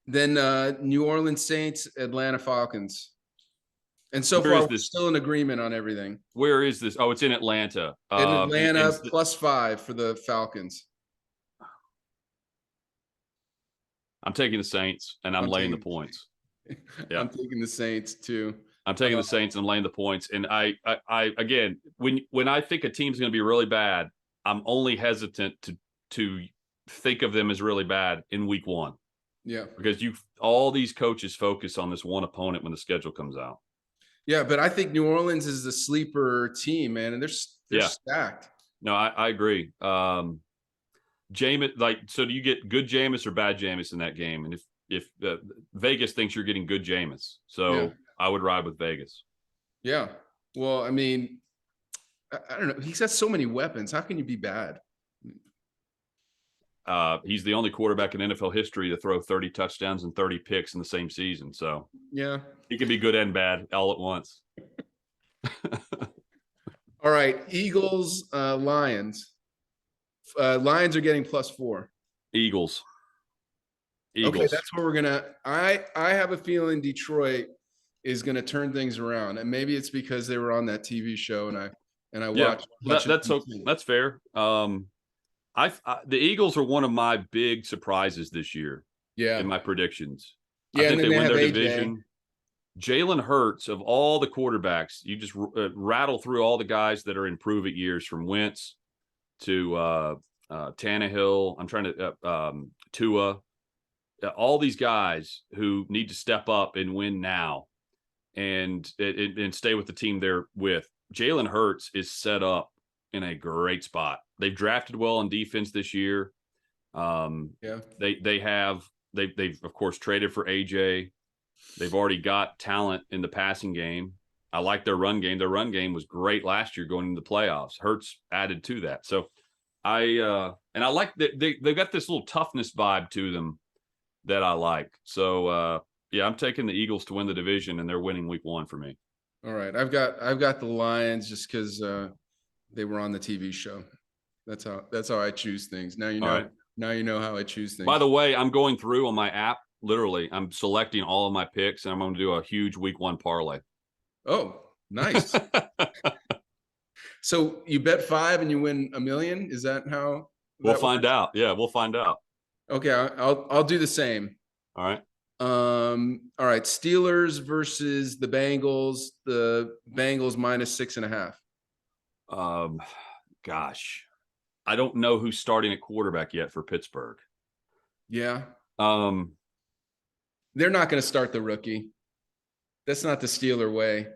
Then New Orleans Saints, Atlanta Falcons, and so far we're still in agreement on everything. Where is this? Oh, it's in Atlanta. In Atlanta, +5 for the Falcons. I'm taking the Saints, and I'm laying the points. Yeah, I'm taking the Saints too. I'm taking the Saints and laying the points. And I again, when I think a team's going to be really bad, I'm only hesitant to think of them as really bad in Week 1. Yeah, because all these coaches focus on this one opponent when the schedule comes out. Yeah, but I think New Orleans is the sleeper team, man, and they're stacked. No, I agree. Jameis, so do you get good Jameis or bad Jameis in that game? And if Vegas thinks you're getting good Jameis, so I would ride with Vegas. Yeah. Well, I mean, I don't know. He's got so many weapons. How can you be bad? He's the only quarterback in NFL history to throw 30 touchdowns and 30 picks in the same season. So yeah, he can be good and bad all at once. All right. Eagles, Lions. Lions are getting +4. Eagles. Okay, that's what we're gonna. I have a feeling Detroit is gonna turn things around, and maybe it's because they were on that TV show, and I watched. That's fair. The Eagles are one of my big surprises this year. Yeah, in my predictions. Yeah, I think they win their AJ. division. Jalen Hurts, of all the quarterbacks, you just rattle through all the guys that are in prove-it years, from Wentz to Tannehill. I'm trying to Tua. All these guys who need to step up and win now, and stay with the team they're with. Jalen Hurts is set up in a great spot. They've drafted well on defense this year. They've of course traded for AJ. They've already got talent in the passing game. I like their run game. Their run game was great last year going into the playoffs. Hurts added to that. So I like that they've got this little toughness vibe to them that I like. So I'm taking the Eagles to win the division, and they're winning Week 1 for me. All right. I've got the Lions just because they were on the TV show. That's how I choose things. Now you know. Right. Now you know how I choose things. By the way, I'm going through on my app. Literally, I'm selecting all of my picks, and I'm going to do a huge Week 1 parlay. Oh, nice. So you bet 5 and you win $1 million. Is that how? We'll find out. Yeah, we'll find out. Okay, I'll do the same. All right. All right. Steelers versus the Bengals. The Bengals -6.5. Gosh, I don't know who's starting at quarterback yet for Pittsburgh. Yeah. They're not going to start the rookie. That's not the Steeler way.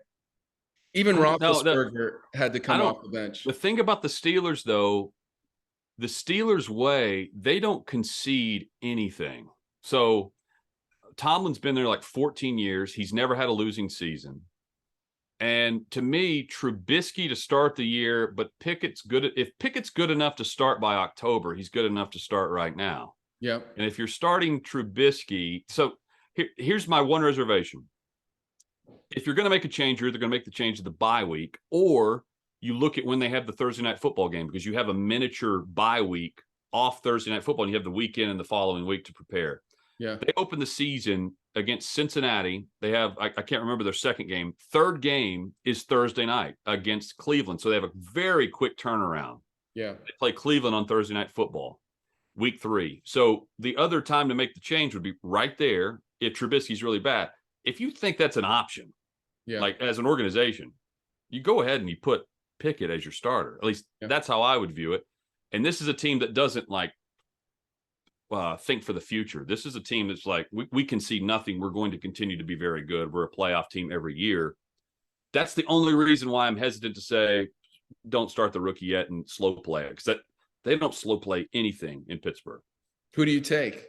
Even Roethlisberger had to come off the bench. The thing about the Steelers, though, the Steelers' way, they don't concede anything. So Tomlin's been there like 14 years. He's never had a losing season. And to me, Trubisky to start the year, but Pickett's good. If Pickett's good enough to start by October, he's good enough to start right now. Yeah. And if you're starting Trubisky, so here's my one reservation. If you're going to make a change, you're either going to make the change of the bye week, or you look at when they have the Thursday night football game, because you have a miniature bye week off Thursday night football, and you have the weekend and the following week to prepare. Yeah. They open the season against Cincinnati. They have, I can't remember their second game. Third game is Thursday night against Cleveland. So they have a very quick turnaround. Yeah. They play Cleveland on Thursday night football, week 3. So the other time to make the change would be right there if Trubisky's really bad. If you think that's an option, like as an organization, you go ahead and you put Pickett as your starter. At least that's how I would view it. And this is a team that doesn't like think for the future. This is a team that's like, we can see nothing. We're going to continue to be very good. We're a playoff team every year. That's the only reason why I'm hesitant to say don't start the rookie yet and slow play it, because they don't slow play anything in Pittsburgh. Who do you take?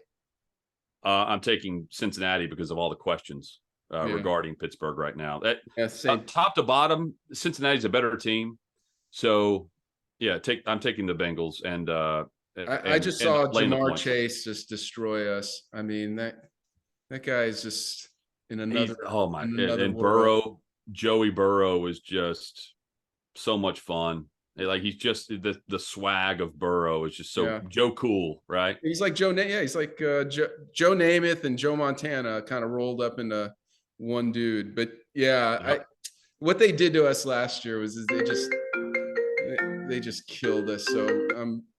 I'm taking Cincinnati because of all the questions regarding Pittsburgh right now. Top to bottom, Cincinnati's a better team. So, I'm taking the Bengals. And I just saw Jamar Chase just destroy us. I mean, that guy is just in another. And Burrow, Joey Burrow is just so much fun. Like, he's just the swag of Burrow is just so Joe Cool, right? He's like Joe. He's like Joe Namath and Joe Montana kind of rolled up into one dude. But what they did to us last year was they just killed us. So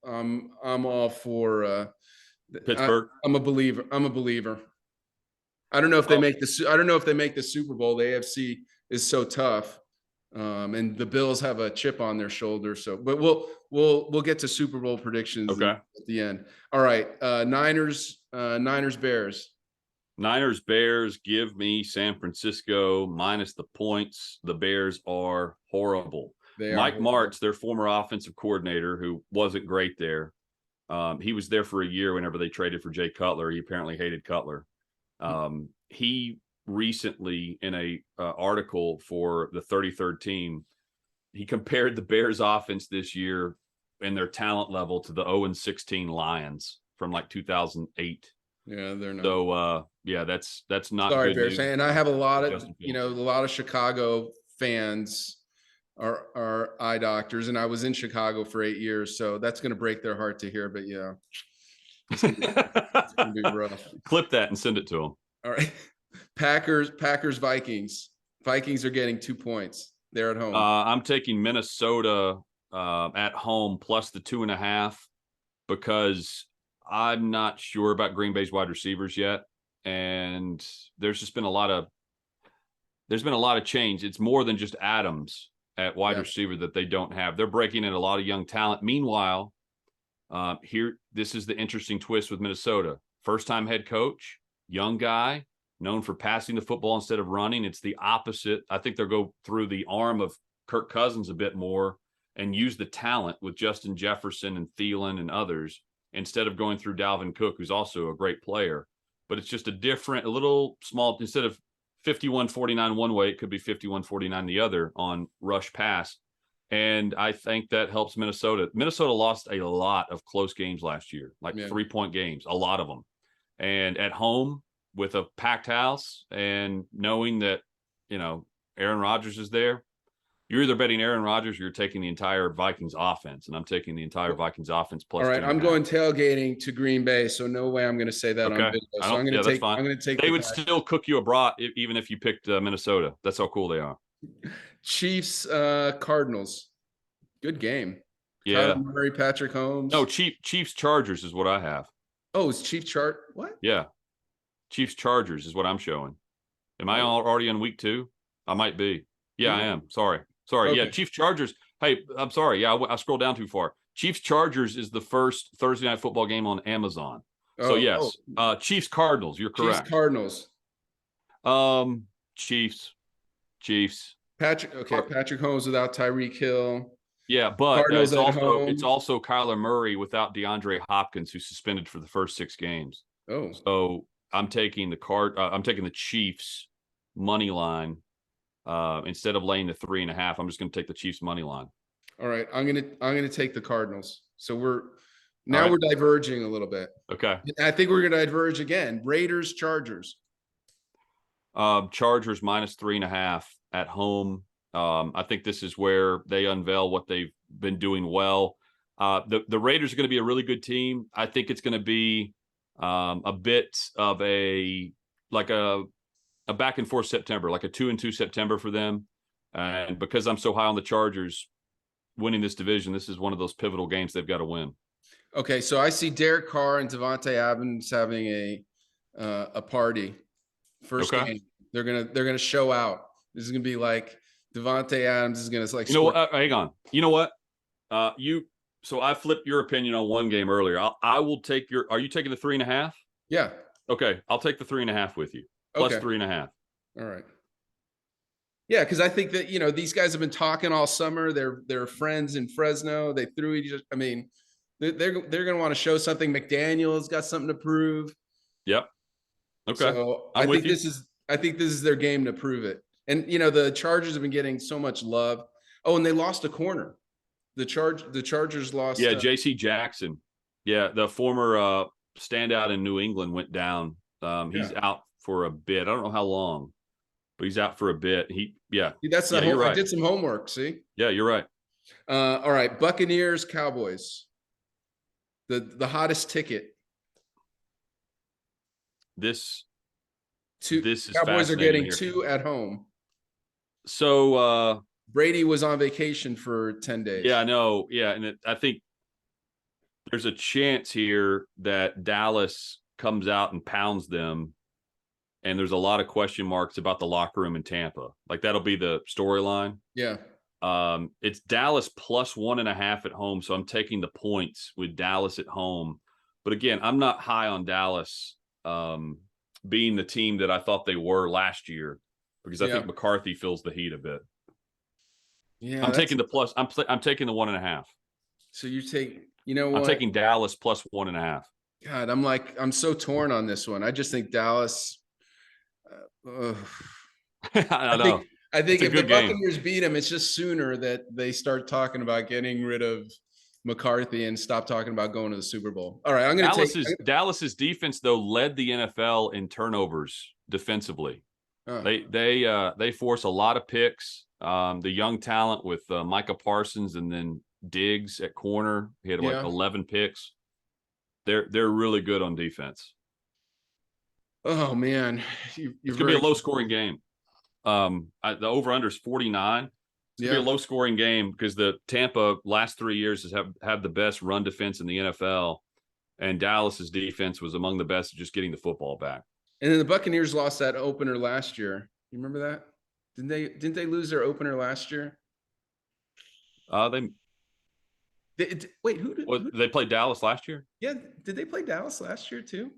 I'm all for Pittsburgh. I'm a believer. I don't know if they make the Super Bowl. The AFC is so tough. And the Bills have a chip on their shoulder. So, but we'll get to Super Bowl predictions at the end. All right. Niners, Bears. Niners, Bears, give me San Francisco minus the points. The Bears are horrible. Mike Martz, their former offensive coordinator, who wasn't great there. He was there for a year whenever they traded for Jay Cutler. He apparently hated Cutler. He recently, in a article for the 33rd team, he compared the Bears offense this year and their talent level to the 0-16 Lions from like 2008. Yeah, they're not. So that's not sorry, good Bears. news. And I have a lot of Chicago fans are eye doctors, and I was in Chicago for 8 years, so that's going to break their heart to hear. But it's gonna be rough. Clip that and send it to them. All right. Packers, Vikings. Vikings are getting 2 points. They're at home. I'm taking Minnesota at home plus the 2.5 because I'm not sure about Green Bay's wide receivers yet, and there's been a lot of change. It's more than just Adams at wide receiver that they don't have. They're breaking in a lot of young talent. Meanwhile, this is the interesting twist with Minnesota. First-time head coach, young guy, known for passing the football instead of running. It's the opposite. I think they'll go through the arm of Kirk Cousins a bit more and use the talent with Justin Jefferson and Thielen and others instead of going through Dalvin Cook, who's also a great player. But it's just a little small, instead of 51-49 one way, it could be 51-49 the other on rush pass. And I think that helps Minnesota. Minnesota lost a lot of close games last year, like 3-point games, a lot of them. And at home, with a packed house and knowing that, Aaron Rodgers is there, you're either betting Aaron Rodgers or you're taking the entire Vikings offense. And I'm taking the entire Vikings offense plus. All right. I'm going tailgating to Green Bay. So no way I'm going to say that on video. So I'm going to take. They would still cook you a brat even if you picked Minnesota. That's how cool they are. Chiefs, Cardinals. Good game. Yeah. Kyler Murray, Patrick Holmes. No, Chiefs Chargers is what I have. Oh, it's Chiefs chart. What? Yeah. Chiefs Chargers is what I'm showing. Am I already on week 2? I might be. Yeah, I am. Sorry. Okay. Yeah, Chiefs Chargers. Hey, I'm sorry. Yeah, I scrolled down too far. Chiefs Chargers is the first Thursday night football game on Amazon. So yes, Chiefs Cardinals. You're correct. Chiefs Cardinals. Chiefs. Patrick Holmes without Tyreek Hill. Yeah, but Cardinals at it's home. also Kyler Murray without DeAndre Hopkins, who's suspended for the first 6 games. Oh, So I'm taking the Chiefs money line instead of laying the 3.5. I'm just going to take the Chiefs money line. all right. I'm gonna take the Cardinals. So we're diverging a little bit. Okay. I think we're gonna diverge again. Raiders, Chargers. Chargers minus 3.5 at home. I think this is where they unveil what they've been doing well. The Raiders are going to be a really good team. I think it's going to be a bit of a back and forth September, like a 2-2 September for them. And because I'm so high on the Chargers winning this division, this is one of those pivotal games they've got to win. Okay, so I see Derek Carr and Devontae Adams having a party. First game, they're gonna show out. This is gonna be like Devontae Adams is gonna like. You know what? Hang on. You know what? So I flipped your opinion on one game earlier. I will take your. Are you taking the 3.5? Yeah. Okay, I'll take the 3.5 with you. Plus 3.5. All right. Yeah, because I think that these guys have been talking all summer. They're friends in Fresno. They threw each. I mean, they're gonna want to show something. McDaniel's got something to prove. Yep. Okay. So I think this is their game to prove it. And the Chargers have been getting so much love. Oh, and they lost a corner. The Chargers lost. Yeah, J.C. Jackson. Yeah, the former standout in New England went down. He's out for a bit. I don't know how long, but he's out for a bit. That's you're right. I did some homework. See. Yeah, you're right. All right, Buccaneers, Cowboys. The hottest ticket. This is Cowboys are getting 2 at home. So Brady was on vacation for 10 days. Yeah, I know. Yeah, and I think there's a chance here that Dallas comes out and pounds them, and there's a lot of question marks about the locker room in Tampa. Like that'll be the storyline. Yeah. It's Dallas plus 1.5 at home, so I'm taking the points with Dallas at home. But again, I'm not high on Dallas being the team that I thought they were last year, because I think McCarthy feels the heat a bit. Yeah, I'm taking the plus. I'm taking the 1.5. So you take, what? I'm taking Dallas plus 1.5. God, I'm so torn on this one. I just think Dallas. I know. I think if the Buccaneers beat them, it's just sooner that they start talking about getting rid of McCarthy and stop talking about going to the Super Bowl. All right, I'm going to take Dallas's defense though led the NFL in turnovers defensively. They force a lot of picks. The young talent with Micah Parsons and then Diggs at corner, he had 11 picks. They're really good on defense. Oh man, it's gonna be a low scoring game. The over under is 49. It's gonna be a low scoring game because the Tampa last 3 years has had the best run defense in the NFL, and Dallas's defense was among the best at just getting the football back. And then the Buccaneers lost that opener last year. You remember that? Didn't they lose their opener last year? They played Dallas last year? Yeah, did they play Dallas last year too?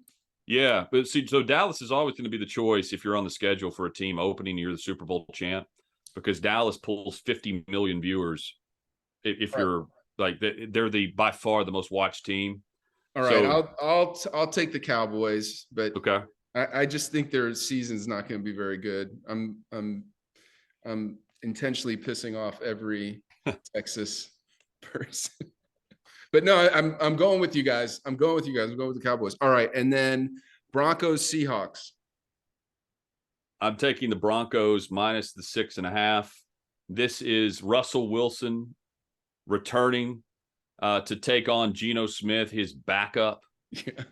Yeah, but see, so Dallas is always going to be the choice if you're on the schedule for a team opening, you're the Super Bowl champ, because Dallas pulls 50 million viewers. If you're like, they're by far the most watched team. All right, I'll take the Cowboys, but okay. I just think their season's not going to be very good. I'm intentionally pissing off every Texas person. But no, I'm going with you guys. I'm going with the Cowboys. All right, and then Broncos, Seahawks. I'm taking the Broncos minus the 6.5. This is Russell Wilson returning to take on Geno Smith, his backup. Yeah.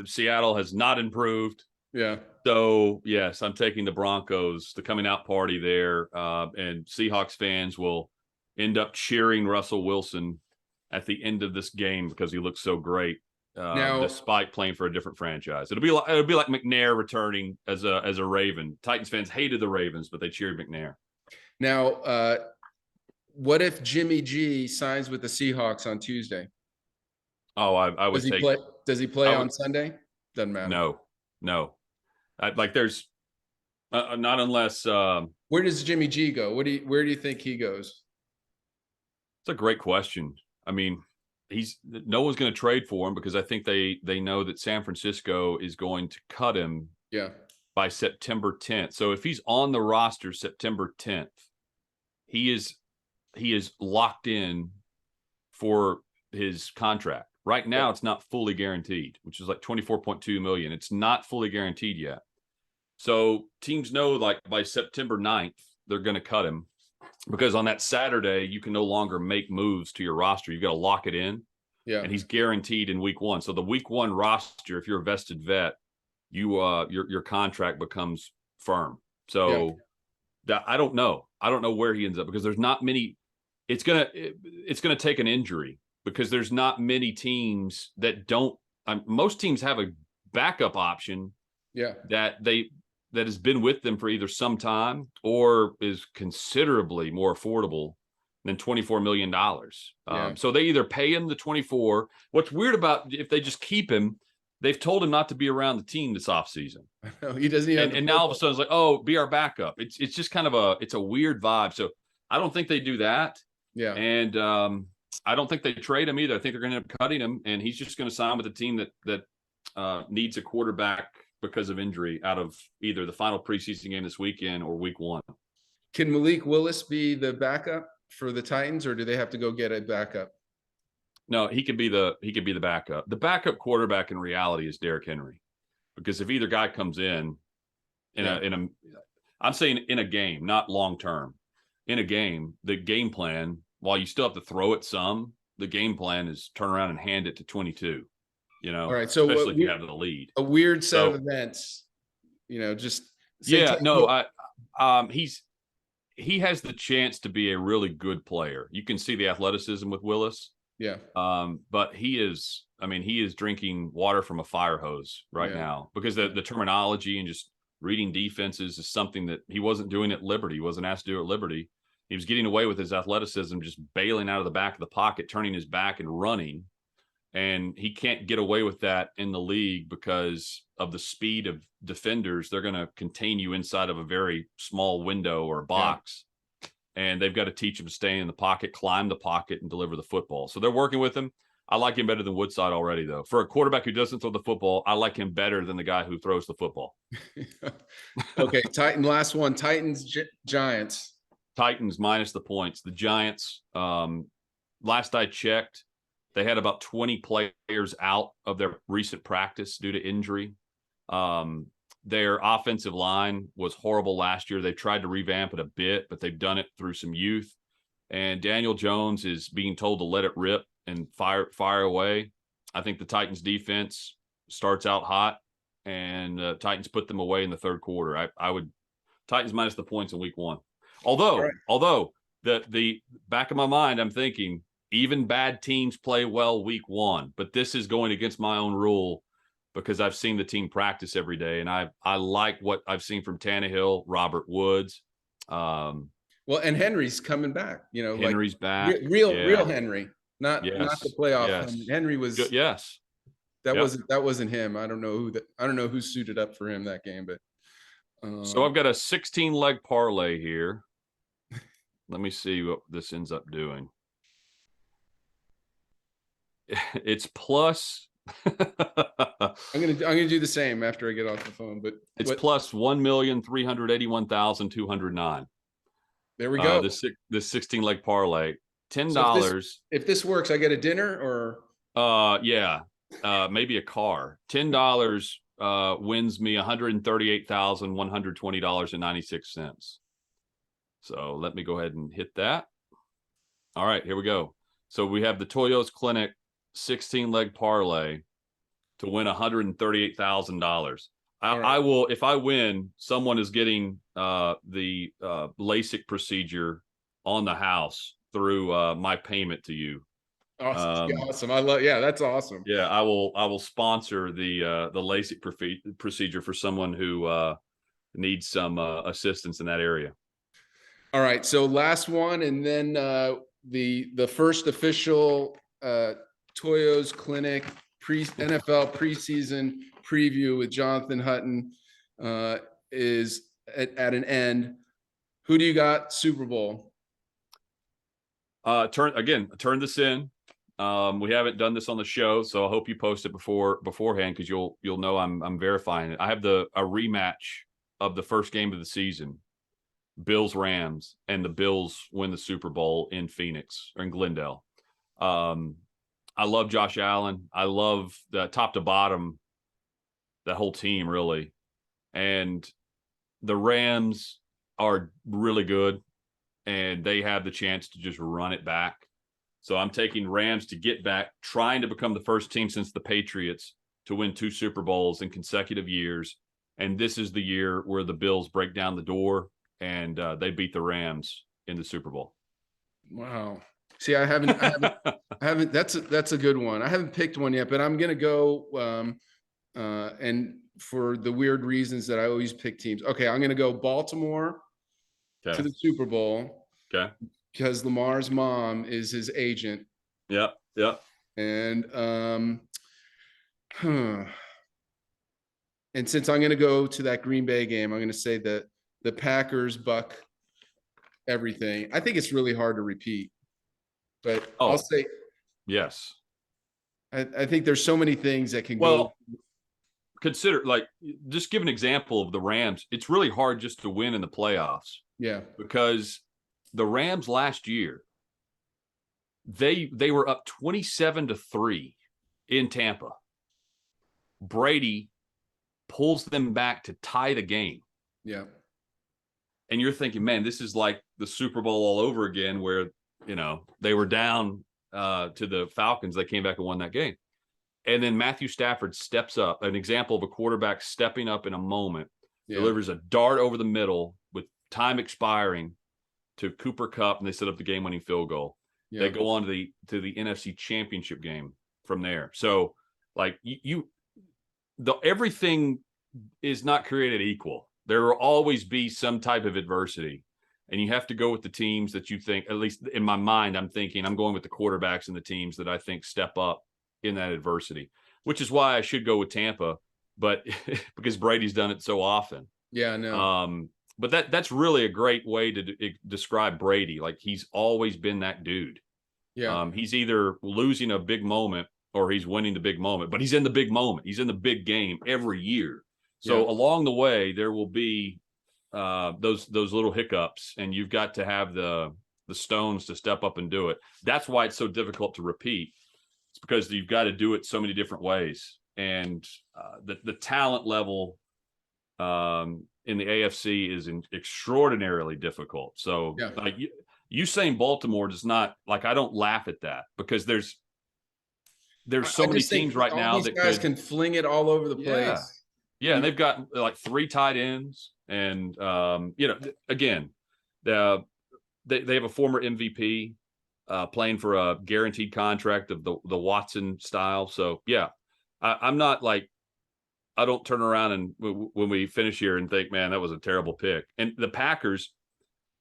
Seattle has not improved. Yeah. So yes, I'm taking the Broncos, the coming out party there, and Seahawks fans will end up cheering Russell Wilson at the end of this game because he looks so great, despite playing for a different franchise. It'll be like McNair returning as a Raven. Titans fans hated the Ravens, but they cheered McNair. Now, what if Jimmy G signs with the Seahawks on Tuesday? Oh, I would take. Does he play on Sunday? Doesn't matter. No. Not unless Where does Jimmy G go? Where do you think he goes? it's a great question. I mean, no one's going to trade for him because I think they know that San Francisco is going to cut him Yeah. by September 10th. So if he's on the roster September 10th, he is locked in for his contract. Right now, Yeah. it's not fully guaranteed, which is like 24.2 million. It's not fully guaranteed yet. So teams know like by September 9th, they're going to cut him because on that Saturday, you can no longer make moves to your roster. You've got to lock it in. Yeah. And he's guaranteed in week one. So the week one roster, if you're a vested vet, your contract becomes firm. So that I don't know. I don't know where he ends up because there's not many. It's gonna take an injury because there's not many teams that don't. Most teams have a backup option. Yeah. That has been with them for either some time or is considerably more affordable than $24 million. So they either pay him the 24. What's weird about if they just keep him, they've told him not to be around the team this offseason. He doesn't even and now all of a sudden it's like, oh, be our backup. It's just kind of it's a weird vibe. So I don't think they do that. Yeah. And I don't think they trade him either. I think they're going to end up cutting him, and he's just going to sign with a team that needs a quarterback because of injury out of either the final preseason game this weekend or week one. Can Malik Willis be the backup for the Titans, or do they have to go get a backup? No, he could be the backup. The backup quarterback in reality is Derrick Henry, because if either guy comes in I'm saying in a game, not long term, in a game, the game plan, while you still have to throw it some, the game plan is turn around and hand it to 22. All right. So especially if you have the lead. A weird set of events. Just he has the chance to be a really good player. You can see the athleticism with Willis. Yeah. But he is drinking water from a fire hose right now because the terminology and just reading defenses is something that he wasn't doing at Liberty. He wasn't asked to do at Liberty. He was getting away with his athleticism, just bailing out of the back of the pocket, turning his back and running. And he can't get away with that in the league because of the speed of defenders. They're going to contain you inside of a very small window or box. And they've got to teach him to stay in the pocket, climb the pocket, and deliver the football. So they're working with him. I like him better than Woodside already, though. For a quarterback who doesn't throw the football, I like him better than the guy who throws the football. Okay, last one, Titans, Giants. Titans minus the points. The Giants, last I checked, they had about 20 players out of their recent practice due to injury. Their offensive line was horrible last year. They tried to revamp it a bit, but they've done it through some youth. And Daniel Jones is being told to let it rip and fire away. I think the Titans defense starts out hot, and Titans put them away in the third quarter. I would Titans minus the points in week one. Although the back of my mind, I'm thinking even bad teams play well week one, but this is going against my own rule because I've seen the team practice every day, and I like what I've seen from Tannehill, Robert Woods. Well, and Henry's coming back. Henry's back. Real Henry, not the playoff. Yes. Henry was. Yes. That wasn't him. I don't know who suited up for him that game, but. So I've got a 16-leg parlay here. Let me see what this ends up doing. It's plus. I'm gonna do the same after I get off the phone, but it's plus 1,381,209. There we go. This 16-leg parlay, $10. So if this works, I get a dinner or maybe a car. $10 wins me $138,120.96. So let me go ahead and hit that. All right, here we go. So we have the Toyos Clinic 16-leg parlay to win $138,000. I will, if I win, someone is getting the Lasik procedure on the house through my payment to you. Awesome. I love. Yeah, that's awesome. Yeah, I will sponsor the Lasik procedure for someone who needs some assistance in that area. All right, so last one, and then the first official Toyos Clinic NFL preseason preview with Jonathan Hutton is at an end. Who do you got Super Bowl? Turn this in. We haven't done this on the show, so I hope you post it beforehand, because you'll know I'm verifying it. I have a rematch of the first game of the season, Bills Rams, and the Bills win the Super Bowl in Phoenix or in Glendale. I love Josh Allen. I love the top to bottom, the whole team really, and the Rams are really good, and they have the chance to just run it back. So I'm taking Rams to get back, trying to become the first team since the Patriots to win 2 Super Bowls in consecutive years. And this is the year where the Bills break down the door and they beat the Rams in the Super Bowl. Wow. See, I haven't. That's a good one. I haven't picked one yet, but I'm gonna go. And for the weird reasons that I always pick teams. Okay, I'm gonna go Baltimore to the Super Bowl. Okay. Because Lamar's mom is his agent. Yeah. And and since I'm going to go to that Green Bay game, I'm going to say that the Packers buck everything. I think it's really hard to repeat, but I'll say yes. I think there's so many things that can go. Consider, like, just give an example of the Rams. It's really hard just to win in the playoffs. Yeah, because the Rams last year, they were up 27-3 in Tampa. Brady pulls them back to tie the game. Yeah. And you're thinking, man, this is like the Super Bowl all over again, where, they were down to the Falcons. They came back and won that game. And then Matthew Stafford steps up, an example of a quarterback stepping up in a moment, delivers a dart over the middle with time expiring to Cooper Kupp, and they set up the game-winning field goal. Yeah. They go on to the NFC Championship game from there. So, like, everything is not created equal. There will always be some type of adversity, and you have to go with the teams that you think, at least in my mind, I'm going with the quarterbacks and the teams that I think step up in that adversity, which is why I should go with Tampa, but because Brady's done it so often. Yeah, no. But that's really a great way to describe Brady. Like, he's always been that dude. Yeah. He's either losing a big moment or he's winning the big moment, but he's in the big moment. He's in the big game every year. So along the way, there will be those little hiccups, and you've got to have the stones to step up and do it. That's why it's so difficult to repeat. It's because you've got to do it so many different ways. And the talent level in the AFC is extraordinarily difficult. So like you saying Baltimore does not, like, I don't laugh at that, because there's so many teams right now that guys can fling it all over the place. Yeah, and they've got like 3 tight ends, and again, they have a former MVP playing for a guaranteed contract of the Watson style. So I'm not like, I don't turn around and when we finish here and think, man, that was a terrible pick. And the Packers,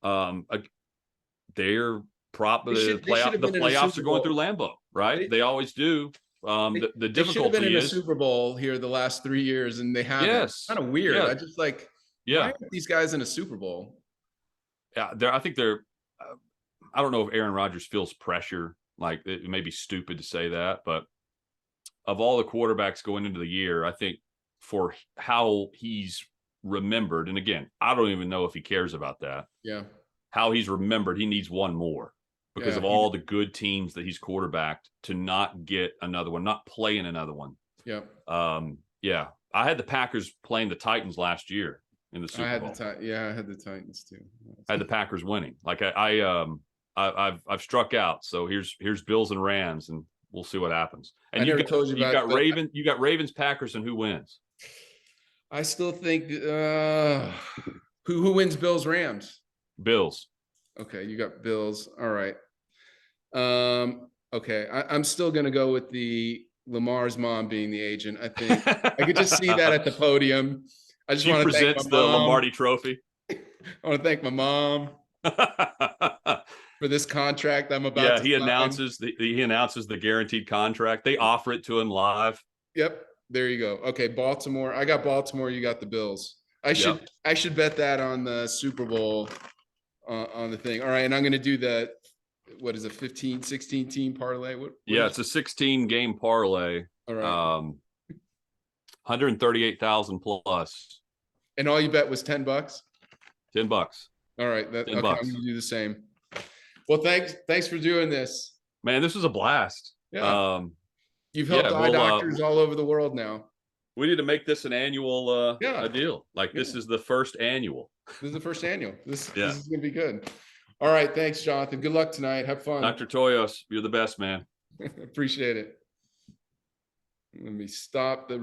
they're probably the playoffs are going through Lambeau, right? They always do. The difficulty should have been in a Super Bowl here the last 3 years, and they haven't. Yes, kind of weird. I just why aren't these guys in a Super Bowl? Yeah, I think they're. I don't know if Aaron Rodgers feels pressure. Like, it may be stupid to say that, but of all the quarterbacks going into the year, I think for how he's remembered, and again, I don't even know if he cares about that. Yeah. How he's remembered, he needs one more because of all the good teams that he's quarterbacked to not get another one, not play in another one. Yeah. I had the Packers playing the Titans last year in the Super Bowl. I had the Titans too. I had the Packers winning. Like, I've struck out. So here's Bills and Rams, and we'll see what happens. And you got Ravens, Packers, and who wins? I still think who wins Bills, Rams? Bills. Okay, you got Bills. All right. Okay, I'm still gonna go with the Lamar's mom being the agent. I think I could just see that at the podium. I just want to thank my mom. The Lombardi Trophy. I want to thank my mom for this contract I'm about to sign. He announces the guaranteed contract. They offer it to him live. Yep. There you go. Okay, Baltimore. I got Baltimore. You got the Bills. I should bet that on the Super Bowl on the thing. All right, and I'm going to do the what is a 15, 16 team parlay? What it's a 16 game parlay. All right. 138,000 plus. And all you bet was $10? $10. All right. $10. Okay, I'm going to do the same. Well, thanks for doing this. Man, this was a blast. Yeah. You've helped eye doctors all over the world now. We need to make this an annual a deal. Like this is the first annual. This is the first annual. This is going to be good. All right. Thanks, Jonathan. Good luck tonight. Have fun. Dr. Toyos, you're the best, man. Appreciate it. Let me stop the